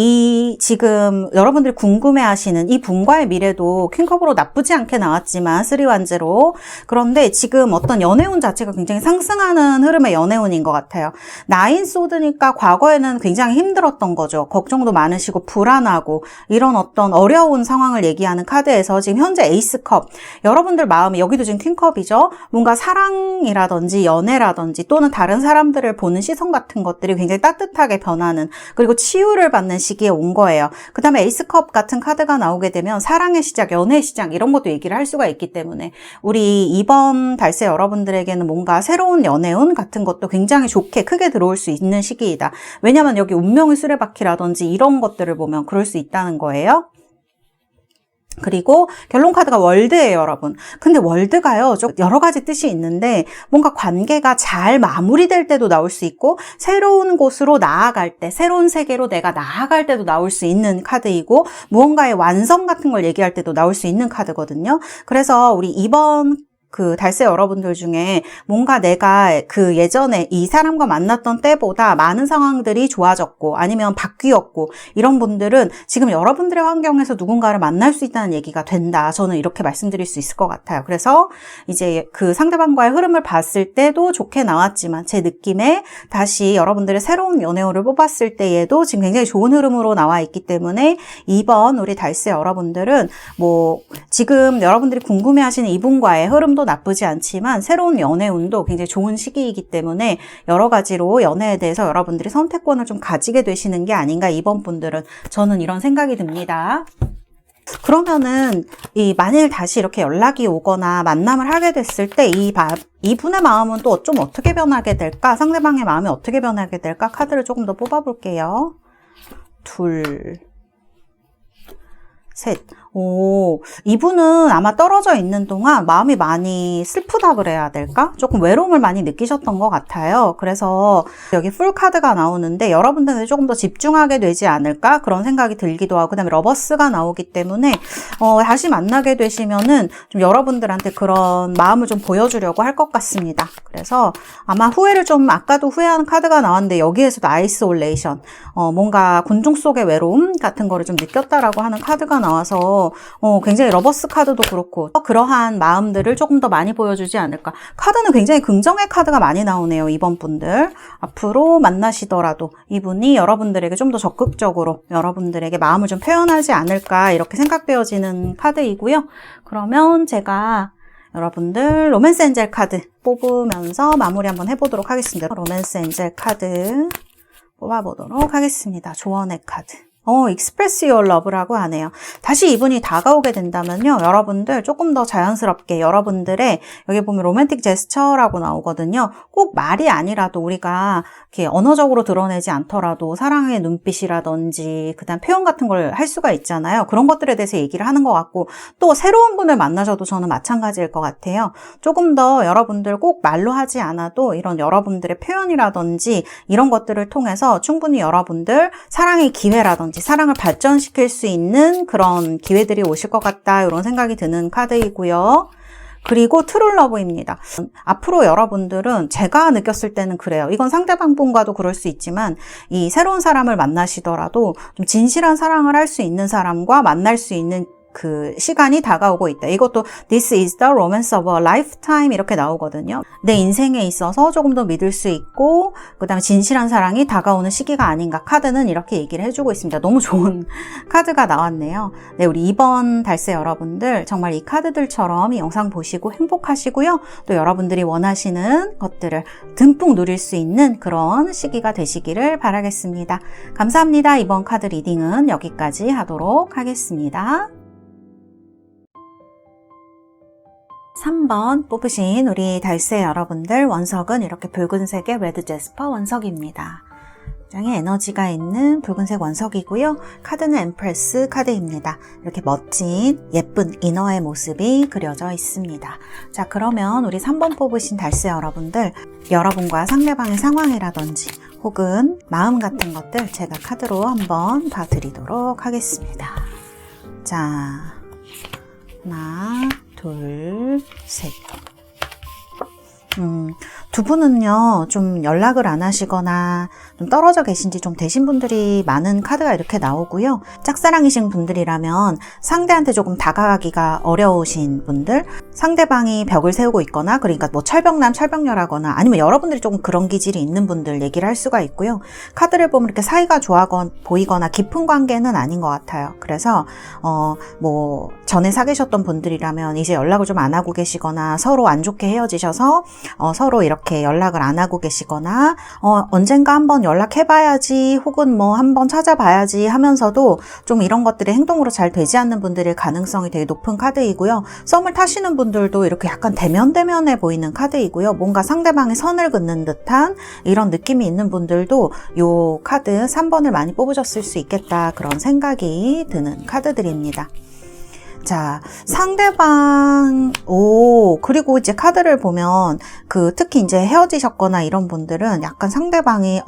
지금 여러분들이 궁금해하시는 이 분과의 미래도 퀸컵으로 나쁘지 않게 나왔지만 3완즈로 그런데 지금 어떤 연애운 자체가 굉장히 상승하는 흐름의 연애운인 것 같아요. 9 소드니까 과거에는 굉장히 힘들었던 거죠. 걱정도 많으시고 불안하고 이런 어떤 어려운 상황을 얘기하는 카드에서 지금 현재 에이스컵 여러분들 마음이 여기도 지금 퀸컵이죠. 뭔가 사랑이라든지 연애라든지 또는 다른 사람들을 보는 시선 같은 것들이 굉장히 따뜻하게 변하는 그리고 치유를 받는 시기에 온 거예요. 그 다음에 에이스컵 같은 카드가 나오게 되면 사랑의 시작, 연애의 시작 이런 것도 얘기를 할 수가 있기 때문에 우리 2번 달세 여러분들에게는 뭔가 새로운 연애운 같은 것도 굉장히 좋게 크게 들어올 수 있는 시기이다. 왜냐하면 여기 운명의 수레바퀴라든지 이런 것들을 보면 그럴 수 있다는 거예요. 그리고 결론 카드가 월드예요, 여러분. 근데 월드가요, 좀 여러 가지 뜻이 있는데 뭔가 관계가 잘 마무리될 때도 나올 수 있고 새로운 곳으로 나아갈 때, 새로운 세계로 내가 나아갈 때도 나올 수 있는 카드이고 무언가의 완성 같은 걸 얘기할 때도 나올 수 있는 카드거든요. 그래서 우리 이번 달세 여러분들 중에 뭔가 내가 그 예전에 이 사람과 만났던 때보다 많은 상황들이 좋아졌고 아니면 바뀌었고 이런 분들은 지금 여러분들의 환경에서 누군가를 만날 수 있다는 얘기가 된다. 저는 이렇게 말씀드릴 수 있을 것 같아요. 그래서 이제 그 상대방과의 흐름을 봤을 때도 좋게 나왔지만 제 느낌에 다시 여러분들의 새로운 연애운을 뽑았을 때에도 지금 굉장히 좋은 흐름으로 나와 있기 때문에 2번 우리 달세 여러분들은 뭐 지금 여러분들이 궁금해하시는 이분과의 흐름도 나쁘지 않지만 새로운 연애운도 굉장히 좋은 시기이기 때문에 여러 가지로 연애에 대해서 여러분들이 선택권을 좀 가지게 되시는 게 아닌가 이번 분들은 저는 이런 생각이 듭니다. 그러면은 만일 다시 이렇게 연락이 오거나 만남을 하게 됐을 때 이분의 마음은 또 좀 어떻게 변하게 될까? 상대방의 마음이 어떻게 변하게 될까? 카드를 조금 더 뽑아볼게요. 둘, 셋. 이분은 아마 떨어져 있는 동안 마음이 많이 슬프다 그래야 될까? 조금 외로움을 많이 느끼셨던 것 같아요. 그래서 여기 풀 카드가 나오는데 여러분들한테 조금 더 집중하게 되지 않을까? 그런 생각이 들기도 하고 그다음에 러버스가 나오기 때문에 다시 만나게 되시면은 좀 여러분들한테 그런 마음을 좀 보여주려고 할 것 같습니다. 그래서 아마 후회를 좀 아까도 후회하는 카드가 나왔는데 여기에서도 아이솔레이션 뭔가 군중 속의 외로움 같은 거를 좀 느꼈다라고 하는 카드가 나와서 굉장히 러버스 카드도 그렇고 그러한 마음들을 조금 더 많이 보여주지 않을까. 카드는 굉장히 긍정의 카드가 많이 나오네요. 이번 분들 앞으로 만나시더라도 이분이 여러분들에게 좀 더 적극적으로 여러분들에게 마음을 좀 표현하지 않을까 이렇게 생각되어지는 카드이고요. 그러면 제가 여러분들 로맨스 엔젤 카드 뽑으면서 마무리 한번 해보도록 하겠습니다. 로맨스 엔젤 카드 뽑아보도록 하겠습니다. 조언의 카드. Express your love라고 하네요. 다시 이분이 다가오게 된다면요. 여러분들 조금 더 자연스럽게 여러분들의 여기 보면 로맨틱 제스처라고 나오거든요. 꼭 말이 아니라도 우리가 이렇게 언어적으로 드러내지 않더라도 사랑의 눈빛이라든지 그다음 표현 같은 걸 할 수가 있잖아요. 그런 것들에 대해서 얘기를 하는 것 같고 또 새로운 분을 만나셔도 저는 마찬가지일 것 같아요. 조금 더 여러분들 꼭 말로 하지 않아도 이런 여러분들의 표현이라든지 이런 것들을 통해서 충분히 여러분들 사랑의 기회라든지 사랑을 발전시킬 수 있는 그런 기회들이 오실 것 같다 이런 생각이 드는 카드이고요. 그리고 트룰러브입니다. 앞으로 여러분들은 제가 느꼈을 때는 그래요. 이건 상대방 분과도 그럴 수 있지만 이 새로운 사람을 만나시더라도 좀 진실한 사랑을 할 수 있는 사람과 만날 수 있는 그 시간이 다가오고 있다. 이것도 This is the romance of a lifetime 이렇게 나오거든요. 내 인생에 있어서 조금 더 믿을 수 있고 그 다음에 진실한 사랑이 다가오는 시기가 아닌가. 카드는 이렇게 얘기를 해주고 있습니다. 너무 좋은 카드가 나왔네요. 네, 우리 2번 달세 여러분들 정말 이 카드들처럼 이 영상 보시고 행복하시고요. 또 여러분들이 원하시는 것들을 듬뿍 누릴 수 있는 그런 시기가 되시기를 바라겠습니다. 감사합니다. 이번 카드 리딩은 여기까지 하도록 하겠습니다. 3번 뽑으신 우리 달세 여러분들 원석은 이렇게 붉은색의 레드 제스퍼 원석입니다. 굉장히 에너지가 있는 붉은색 원석이고요. 카드는 엠프레스 카드입니다. 이렇게 멋진 예쁜 이너의 모습이 그려져 있습니다. 자, 그러면 우리 3번 뽑으신 달세 여러분들 여러분과 상대방의 상황이라든지 혹은 마음 같은 것들 제가 카드로 한번 봐드리도록 하겠습니다. 자, 하나 둘, 셋. 두 분은요, 좀 연락을 안 하시거나 좀 떨어져 계신 지 좀 되신 분들이 많은 카드가 이렇게 나오고요. 짝사랑이신 분들이라면 상대한테 조금 다가가기가 어려우신 분들, 상대방이 벽을 세우고 있거나, 그러니까 뭐 철벽남, 철벽녀라거나, 아니면 여러분들이 조금 그런 기질이 있는 분들 얘기를 할 수가 있고요. 카드를 보면 이렇게 사이가 좋아 보이거나 깊은 관계는 아닌 것 같아요. 그래서, 뭐, 전에 사귀셨던 분들이라면 이제 연락을 좀 안 하고 계시거나, 서로 안 좋게 헤어지셔서, 서로 이렇게 연락을 안 하고 계시거나, 언젠가 한번 연락해봐야지, 혹은 뭐 한번 찾아봐야지 하면서도 좀 이런 것들이 행동으로 잘 되지 않는 분들의 가능성이 되게 높은 카드이고요. 썸을 타시는 분들도 이렇게 약간 대면대면해 보이는 카드이고요. 뭔가 상대방의 선을 긋는 듯한 이런 느낌이 있는 분들도 요 카드 3번을 많이 뽑으셨을 수 있겠다, 그런 생각이 드는 카드들입니다. 자, 상대방, 그리고 이제 카드를 보면, 특히 이제 헤어지셨거나 이런 분들은 약간 상대방이,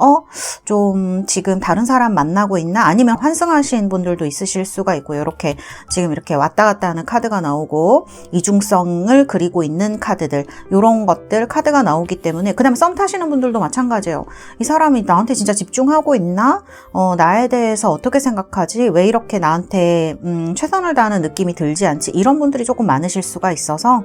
좀 지금 다른 사람 만나고 있나? 아니면 환승하신 분들도 있으실 수가 있고요. 이렇게, 지금 이렇게 왔다 갔다 하는 카드가 나오고, 이중성을 그리고 있는 카드들, 요런 것들 카드가 나오기 때문에, 그 다음에 썸 타시는 분들도 마찬가지예요. 이 사람이 나한테 진짜 집중하고 있나? 나에 대해서 어떻게 생각하지? 왜 이렇게 나한테, 최선을 다하는 느낌이 들지 않지? 이런 분들이 조금 많으실 수가 있어서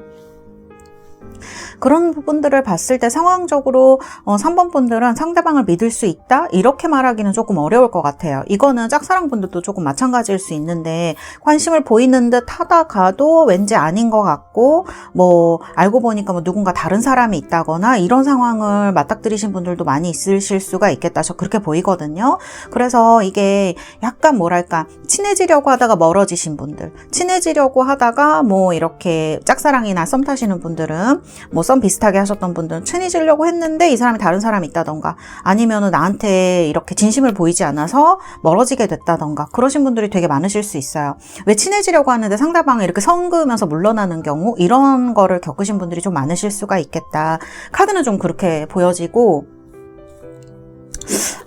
그런 부분들을 봤을 때 상황적으로 3번 분들은 상대방을 믿을 수 있다? 이렇게 말하기는 조금 어려울 것 같아요. 이거는 짝사랑 분들도 조금 마찬가지일 수 있는데 관심을 보이는 듯 하다가도 왠지 아닌 것 같고 뭐 알고 보니까 뭐 누군가 다른 사람이 있다거나 이런 상황을 맞닥뜨리신 분들도 많이 있으실 수가 있겠다. 저 그렇게 보이거든요. 그래서 이게 약간 뭐랄까 친해지려고 하다가 멀어지신 분들, 친해지려고 하다가 뭐 이렇게 짝사랑이나 썸 타시는 분들은 뭐 썸 비슷하게 하셨던 분들은 친해지려고 했는데 이 사람이 다른 사람이 있다던가 아니면은 나한테 이렇게 진심을 보이지 않아서 멀어지게 됐다던가 그러신 분들이 되게 많으실 수 있어요. 왜 친해지려고 하는데 상대방이 이렇게 선 그으면서 물러나는 경우 이런 거를 겪으신 분들이 좀 많으실 수가 있겠다. 카드는 좀 그렇게 보여지고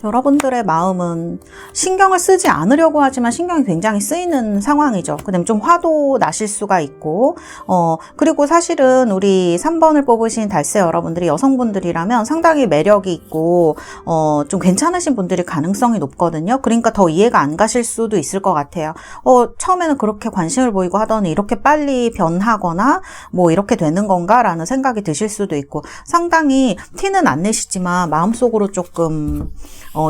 여러분들의 마음은 신경을 쓰지 않으려고 하지만 신경이 굉장히 쓰이는 상황이죠. 그다음에 좀 화도 나실 수가 있고 그리고 사실은 우리 3번을 뽑으신 달새 여러분들이 여성분들이라면 상당히 매력이 있고 좀 괜찮으신 분들이 가능성이 높거든요. 그러니까 더 이해가 안 가실 수도 있을 것 같아요. 처음에는 그렇게 관심을 보이고 하더니 이렇게 빨리 변하거나 뭐 이렇게 되는 건가 라는 생각이 드실 수도 있고 상당히 티는 안 내시지만 마음속으로 조금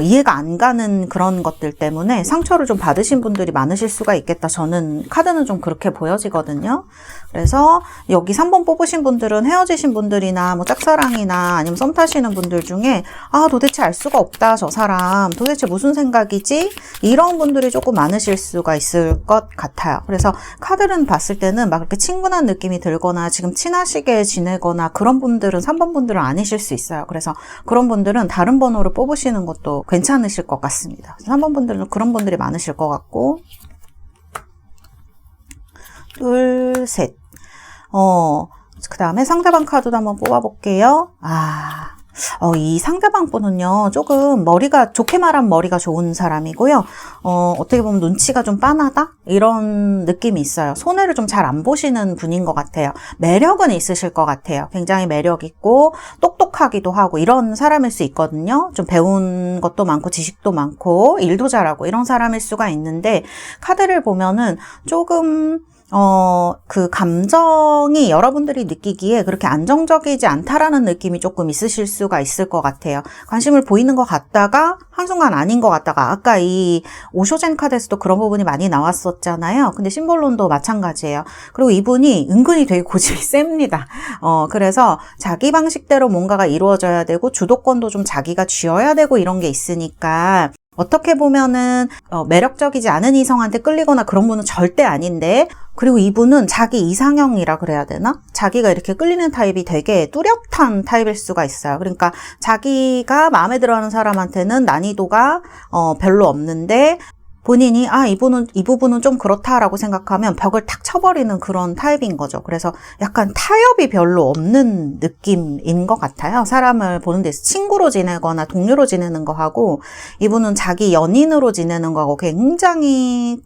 이해가 안 가는 그런 것들 때문에 상처를 좀 받으신 분들이 많으실 수가 있겠다. 저는 카드는 좀 그렇게 보여지거든요. 그래서 여기 3번 뽑으신 분들은 헤어지신 분들이나 뭐 짝사랑이나 아니면 썸 타시는 분들 중에 도대체 알 수가 없다. 저 사람 도대체 무슨 생각이지? 이런 분들이 조금 많으실 수가 있을 것 같아요. 그래서 카드는 봤을 때는 막 이렇게 친근한 느낌이 들거나 지금 친하시게 지내거나 그런 분들은 3번 분들은 아니실 수 있어요. 그래서 그런 분들은 다른 번호를 뽑으시는 것도 괜찮으실 것 같습니다. 3번 분들은 그런 분들이 많으실 것 같고 둘, 셋. 그 다음에 상대방 카드도 한번 뽑아볼게요. 이 상대방 분은요, 조금 좋게 말하면 머리가 좋은 사람이고요. 어떻게 보면 눈치가 좀 빤하다? 이런 느낌이 있어요. 손해를 좀 잘 안 보시는 분인 것 같아요. 매력은 있으실 것 같아요. 굉장히 매력 있고, 똑똑하기도 하고, 이런 사람일 수 있거든요. 좀 배운 것도 많고, 지식도 많고, 일도 잘하고, 이런 사람일 수가 있는데, 카드를 보면은 조금, 그 감정이 여러분들이 느끼기에 그렇게 안정적이지 않다라는 느낌이 조금 있으실 수가 있을 것 같아요. 관심을 보이는 것 같다가 한순간 아닌 것 같다가 아까 이 오쇼젠 카드에서도 그런 부분이 많이 나왔었잖아요. 근데 심볼론도 마찬가지예요. 그리고 이분이 은근히 되게 고집이 셉니다. 그래서 자기 방식대로 뭔가가 이루어져야 되고 주도권도 좀 자기가 쥐어야 되고 이런 게 있으니까 어떻게 보면은 매력적이지 않은 이성한테 끌리거나 그런 분은 절대 아닌데 그리고 이분은 자기 이상형이라 그래야 되나? 자기가 이렇게 끌리는 타입이 되게 뚜렷한 타입일 수가 있어요. 그러니까 자기가 마음에 들어하는 사람한테는 난이도가 별로 없는데 본인이 이 부분은 좀 그렇다라고 생각하면 벽을 탁 쳐버리는 그런 타입인 거죠. 그래서 약간 타협이 별로 없는 느낌인 것 같아요. 사람을 보는 데서 친구로 지내거나 동료로 지내는 거하고 이분은 자기 연인으로 지내는 거하고 굉장히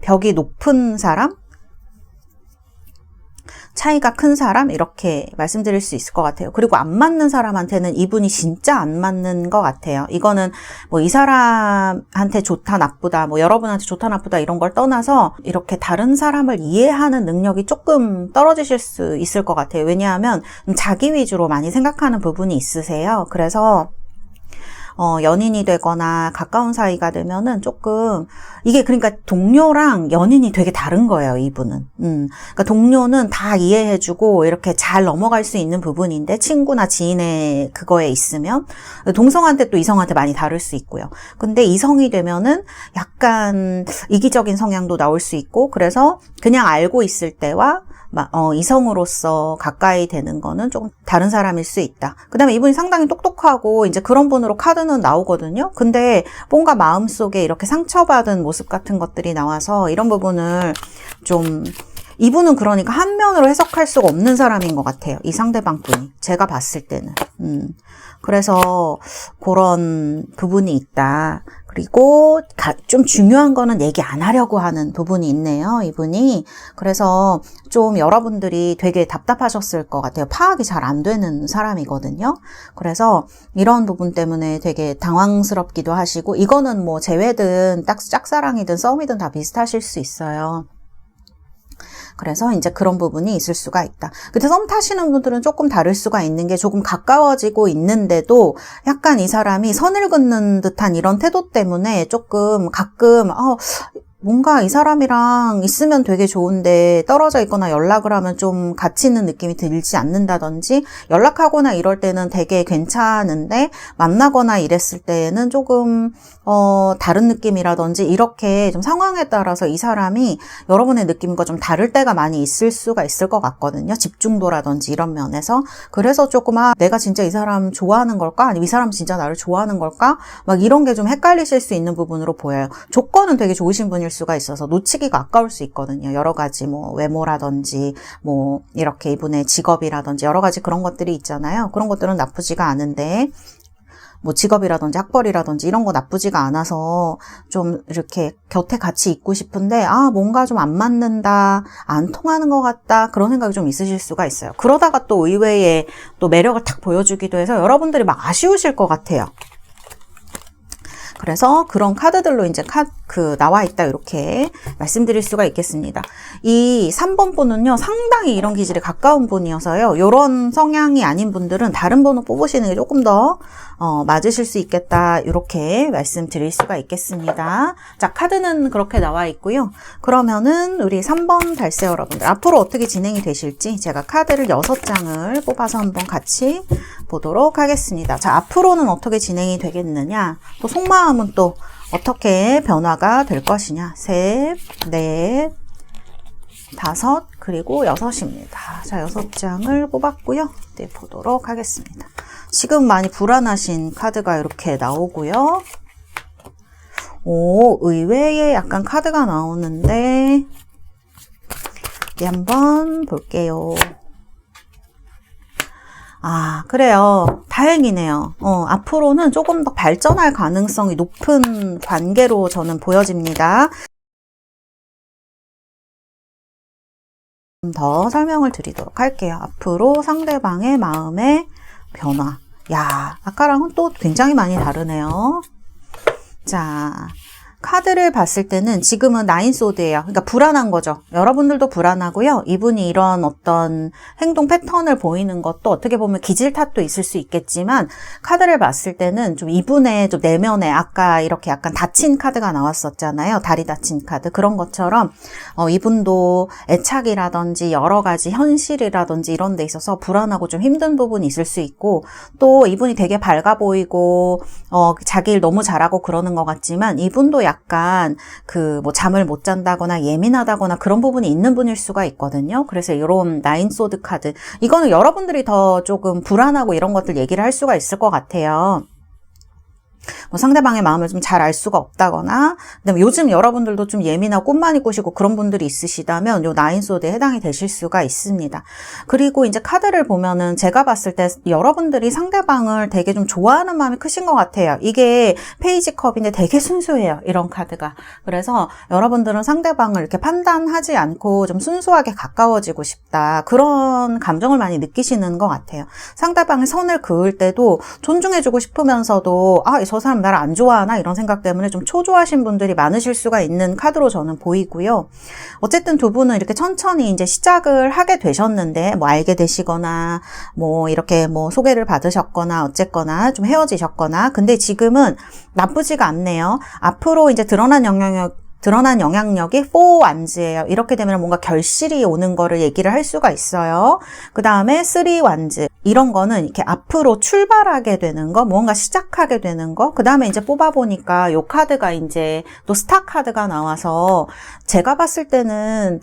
벽이 높은 사람? 차이가 큰 사람 이렇게 말씀드릴 수 있을 것 같아요. 그리고 안 맞는 사람한테는 이분이 진짜 안 맞는 것 같아요. 이거는 뭐 이 사람한테 좋다 나쁘다 뭐 여러분한테 좋다 나쁘다 이런 걸 떠나서 이렇게 다른 사람을 이해하는 능력이 조금 떨어지실 수 있을 것 같아요. 왜냐하면 자기 위주로 많이 생각하는 부분이 있으세요. 그래서 연인이 되거나 가까운 사이가 되면은 조금 이게 그러니까 동료랑 연인이 되게 다른 거예요, 이분은. 그러니까 동료는 다 이해해주고 이렇게 잘 넘어갈 수 있는 부분인데 친구나 지인의 그거에 있으면 동성한테 또 이성한테 많이 다를 수 있고요. 근데 이성이 되면은 약간 이기적인 성향도 나올 수 있고 그래서 그냥 알고 있을 때와 이성으로서 가까이 되는 거는 조금 다른 사람일 수 있다. 그 다음에 이분이 상당히 똑똑하고 이제 그런 분으로 카드는 나오거든요. 근데 뭔가 마음속에 이렇게 상처받은 모습 같은 것들이 나와서 이런 부분을 좀 이분은 그러니까 한 면으로 해석할 수가 없는 사람인 것 같아요. 이 상대방 분이. 제가 봤을 때는. 그래서 그런 부분이 있다. 그리고 좀 중요한 거는 얘기 안 하려고 하는 부분이 있네요, 이분이. 그래서 좀 여러분들이 되게 답답하셨을 것 같아요. 파악이 잘 안 되는 사람이거든요. 그래서 이런 부분 때문에 되게 당황스럽기도 하시고, 이거는 뭐 재회든 짝사랑이든 썸이든 다 비슷하실 수 있어요. 그래서 이제 그런 부분이 있을 수가 있다. 근데 썸 타시는 분들은 조금 다를 수가 있는 게 조금 가까워지고 있는데도 약간 이 사람이 선을 긋는 듯한 이런 태도 때문에 조금 가끔 뭔가 이 사람이랑 있으면 되게 좋은데 떨어져 있거나 연락을 하면 좀 가치 있는 느낌이 들지 않는다든지 연락하거나 이럴 때는 되게 괜찮은데 만나거나 이랬을 때는 조금 다른 느낌이라든지 이렇게 좀 상황에 따라서 이 사람이 여러분의 느낌과 좀 다를 때가 많이 있을 수가 있을 것 같거든요. 집중도라든지 이런 면에서. 그래서 조금 내가 진짜 이 사람 좋아하는 걸까? 아니면 이 사람 진짜 나를 좋아하는 걸까? 막 이런 게 좀 헷갈리실 수 있는 부분으로 보여요. 조건은 되게 좋으신 분일 수가 있어서 놓치기가 아까울 수 있거든요. 여러 가지 뭐 외모라든지 뭐 이렇게 이분의 직업이라든지 여러 가지 그런 것들이 있잖아요. 그런 것들은 나쁘지가 않은데 뭐 직업이라든지 학벌이라든지 이런 거 나쁘지가 않아서 좀 이렇게 곁에 같이 있고 싶은데 뭔가 좀 안 맞는다, 안 통하는 것 같다 그런 생각이 좀 있으실 수가 있어요. 그러다가 또 의외의 또 매력을 탁 보여주기도 해서 여러분들이 막 아쉬우실 것 같아요. 그래서 그런 카드들로 이제 나와 있다 이렇게 말씀드릴 수가 있겠습니다. 이 3번 분은요 상당히 이런 기질에 가까운 분이어서요. 이런 성향이 아닌 분들은 다른 번호 뽑으시는 게 조금 더 맞으실 수 있겠다 이렇게 말씀드릴 수가 있겠습니다. 자, 카드는 그렇게 나와 있고요. 그러면은 우리 3번 달세 여러분들 앞으로 어떻게 진행이 되실지 제가 카드를 6장을 뽑아서 한번 같이 보도록 하겠습니다. 자, 앞으로는 어떻게 진행이 되겠느냐, 또 속마음은 또 어떻게 변화가 될 것이냐. 3, 4, 5, 그리고 6입니다. 자, 6장을 뽑았고요. 네, 보도록 하겠습니다. 지금 많이 불안하신 카드가 이렇게 나오고요. 의외의 약간 카드가 나오는데 한번 볼게요. 그래요. 다행이네요. 앞으로는 조금 더 발전할 가능성이 높은 관계로 저는 보여집니다. 좀 더 설명을 드리도록 할게요. 앞으로 상대방의 마음의 변화. 아까랑은 또 굉장히 많이 다르네요. 자, 카드를 봤을 때는 지금은 9소드예요. 그러니까 불안한 거죠. 여러분들도 불안하고요. 이분이 이런 어떤 행동 패턴을 보이는 것도 어떻게 보면 기질 탓도 있을 수 있겠지만 카드를 봤을 때는 좀 이분의 좀 내면에 아까 이렇게 약간 다친 카드가 나왔었잖아요. 다리 다친 카드. 그런 것처럼 이분도 애착이라든지 여러 가지 현실이라든지 이런 데 있어서 불안하고 좀 힘든 부분이 있을 수 있고, 또 이분이 되게 밝아 보이고 자기 일 너무 잘하고 그러는 것 같지만 이분도 약간 뭐 잠을 못 잔다거나 예민하다거나 그런 부분이 있는 분일 수가 있거든요. 그래서 이런 9소드 카드, 이거는 여러분들이 더 조금 불안하고 이런 것들 얘기를 할 수가 있을 것 같아요. 뭐 상대방의 마음을 좀 잘 알 수가 없다거나, 그다음에 요즘 여러분들도 좀 예민하고 꿈 많이 꾸시고 그런 분들이 있으시다면 요 나인소드에 해당이 되실 수가 있습니다. 그리고 이제 카드를 보면은 제가 봤을 때 여러분들이 상대방을 되게 좀 좋아하는 마음이 크신 것 같아요. 이게 페이지 컵인데 되게 순수해요, 이런 카드가. 그래서 여러분들은 상대방을 이렇게 판단하지 않고 좀 순수하게 가까워지고 싶다, 그런 감정을 많이 느끼시는 것 같아요. 상대방의 선을 그을 때도 존중해주고 싶으면서도 저 사람 나를 안 좋아하나 이런 생각 때문에 좀 초조하신 분들이 많으실 수가 있는 카드로 저는 보이고요. 어쨌든 두 분은 이렇게 천천히 이제 시작을 하게 되셨는데, 뭐 알게 되시거나 뭐 이렇게 뭐 소개를 받으셨거나 어쨌거나 좀 헤어지셨거나, 근데 지금은 나쁘지가 않네요. 앞으로 이제 드러난 영향력이 4 완즈예요. 이렇게 되면 뭔가 결실이 오는 거를 얘기를 할 수가 있어요. 그 다음에 3 완즈. 이런 거는 이렇게 앞으로 출발하게 되는 거, 뭔가 시작하게 되는 거. 그 다음에 이제 뽑아보니까 요 카드가 이제 또 스타 카드가 나와서 제가 봤을 때는,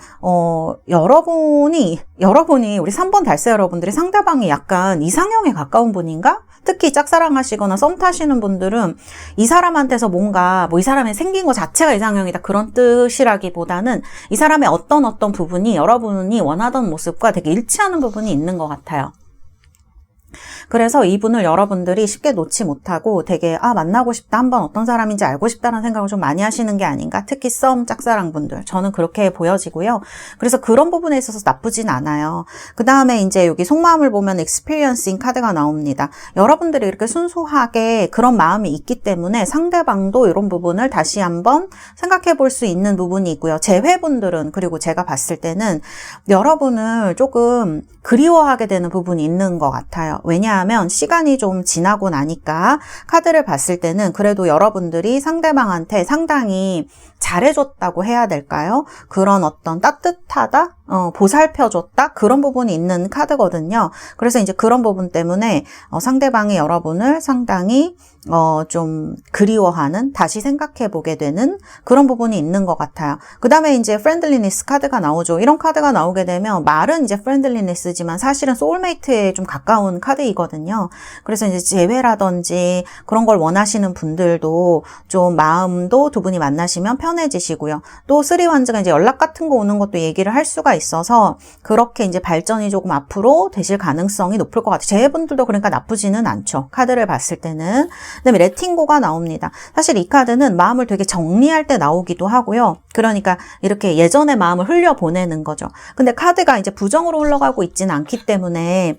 여러분이 우리 3번 달세 여러분들이 상대방이 약간 이상형에 가까운 분인가? 특히 짝사랑하시거나 썸 타시는 분들은 이 사람한테서 뭔가 뭐 이 사람이 생긴 것 자체가 이상형이다, 그런 뜻이라기보다는 이 사람의 어떤 부분이 여러분이 원하던 모습과 되게 일치하는 부분이 있는 것 같아요. 그래서 이분을 여러분들이 쉽게 놓지 못하고 되게 만나고 싶다, 한번 어떤 사람인지 알고 싶다는 생각을 좀 많이 하시는 게 아닌가. 특히 썸 짝사랑 분들, 저는 그렇게 보여지고요. 그래서 그런 부분에 있어서 나쁘진 않아요. 그 다음에 이제 여기 속마음을 보면 experiencing 카드가 나옵니다. 여러분들이 이렇게 순수하게 그런 마음이 있기 때문에 상대방도 이런 부분을 다시 한번 생각해 볼 수 있는 부분이 있고요. 재회분들은, 그리고 제가 봤을 때는 여러분을 조금 그리워하게 되는 부분이 있는 것 같아요. 왜냐하면 시간이 좀 지나고 나니까 카드를 봤을 때는 그래도 여러분들이 상대방한테 상당히 잘해줬다고 해야 될까요? 그런 어떤 따뜻하다? 보살펴줬다? 그런 부분이 있는 카드거든요. 그래서 이제 그런 부분 때문에 상대방이 여러분을 상당히 좀 그리워하는, 다시 생각해보게 되는 그런 부분이 있는 것 같아요. 그 다음에 이제 프렌들리니스 카드가 나오죠. 이런 카드가 나오게 되면 말은 이제 프렌들리니스지만 사실은 소울메이트에 좀 가까운 카드이거든요. 그래서 이제 재회라든지 그런 걸 원하시는 분들도 좀 마음도 두 분이 만나시면 편해지시고요. 또 3 완즈가 이제 연락 같은 거 오는 것도 얘기를 할 수가 있어서 그렇게 이제 발전이 조금 앞으로 되실 가능성이 높을 것 같아요. 재회분들도 그러니까 나쁘지는 않죠, 카드를 봤을 때는. 그다음에 레팅고가 나옵니다. 사실 이 카드는 마음을 되게 정리할 때 나오기도 하고요. 그러니까 이렇게 예전의 마음을 흘려보내는 거죠. 근데 카드가 이제 부정으로 흘러가고 있지는 않기 때문에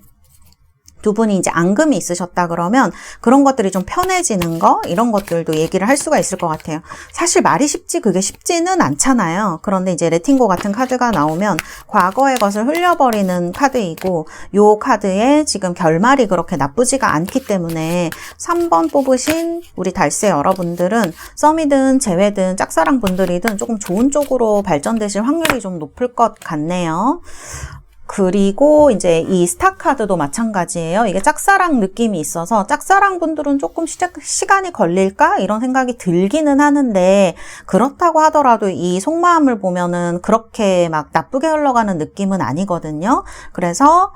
두 분이 이제 앙금이 있으셨다 그러면 그런 것들이 좀 편해지는 거, 이런 것들도 얘기를 할 수가 있을 것 같아요. 사실 말이 쉽지 그게 쉽지는 않잖아요. 그런데 이제 레팅고 같은 카드가 나오면 과거의 것을 흘려버리는 카드이고, 요 카드에 지금 결말이 그렇게 나쁘지가 않기 때문에 3번 뽑으신 우리 달세 여러분들은 썸이든 재회든 짝사랑 분들이든 조금 좋은 쪽으로 발전되실 확률이 좀 높을 것 같네요. 그리고 이제 이 스타 카드도 마찬가지예요. 이게 짝사랑 느낌이 있어서 짝사랑 분들은 조금 시간이 걸릴까? 이런 생각이 들기는 하는데, 그렇다고 하더라도 이 속마음을 보면은 그렇게 막 나쁘게 흘러가는 느낌은 아니거든요. 그래서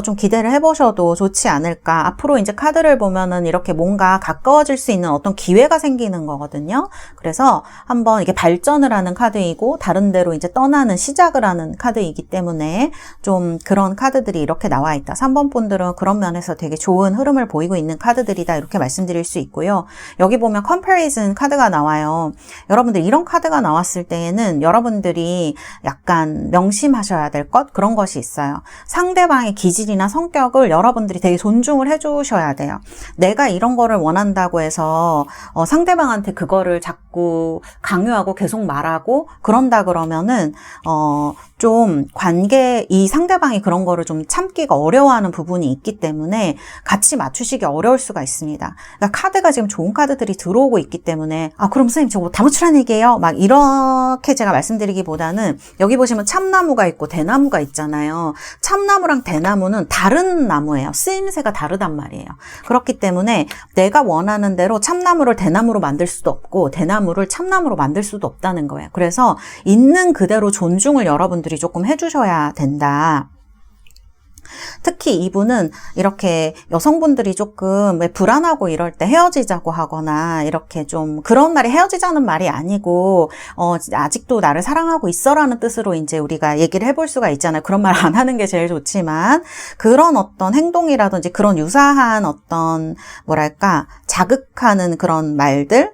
좀 기대를 해보셔도 좋지 않을까. 앞으로 이제 카드를 보면은 이렇게 뭔가 가까워질 수 있는 어떤 기회가 생기는 거거든요. 그래서 한번 이게 발전을 하는 카드이고 다른 데로 이제 떠나는, 시작을 하는 카드이기 때문에 좀 그런 카드들이 이렇게 나와 있다. 3번 분들은 그런 면에서 되게 좋은 흐름을 보이고 있는 카드들이다, 이렇게 말씀드릴 수 있고요. 여기 보면 comparison 카드가 나와요. 여러분들 이런 카드가 나왔을 때에는 여러분들이 약간 명심하셔야 될 것, 그런 것이 있어요. 상대방의 기질이나 성격을 여러분들이 되게 존중을 해주셔야 돼요. 내가 이런 거를 원한다고 해서 상대방한테 그거를 자꾸 강요하고 계속 말하고 그런다 그러면은 좀 이 상대방이 그런 거를 좀 참기가 어려워하는 부분이 있기 때문에 같이 맞추시기 어려울 수가 있습니다. 그러니까 카드가 지금 좋은 카드들이 들어오고 있기 때문에 그럼 선생님 저거 다 맞추라는 얘기예요? 막 이렇게 제가 말씀드리기보다는, 여기 보시면 참나무가 있고 대나무가 있잖아요. 참나무랑 대나무는 다른 나무예요. 쓰임새가 다르단 말이에요. 그렇기 때문에 내가 원하는 대로 참나무를 대나무로 만들 수도 없고 대나무를 참나무로 만들 수도 없다는 거예요. 그래서 있는 그대로 존중을 여러분들이 조금 해주셔야 된다. 특히 이분은 이렇게 여성분들이 조금 왜 불안하고 이럴 때 헤어지자고 하거나 이렇게 좀 그런 말이 헤어지자는 말이 아니고 아직도 나를 사랑하고 있어라는 뜻으로 이제 우리가 얘기를 해볼 수가 있잖아요. 그런 말 안 하는 게 제일 좋지만 그런 어떤 행동이라든지 그런 유사한 어떤 뭐랄까 자극하는 그런 말들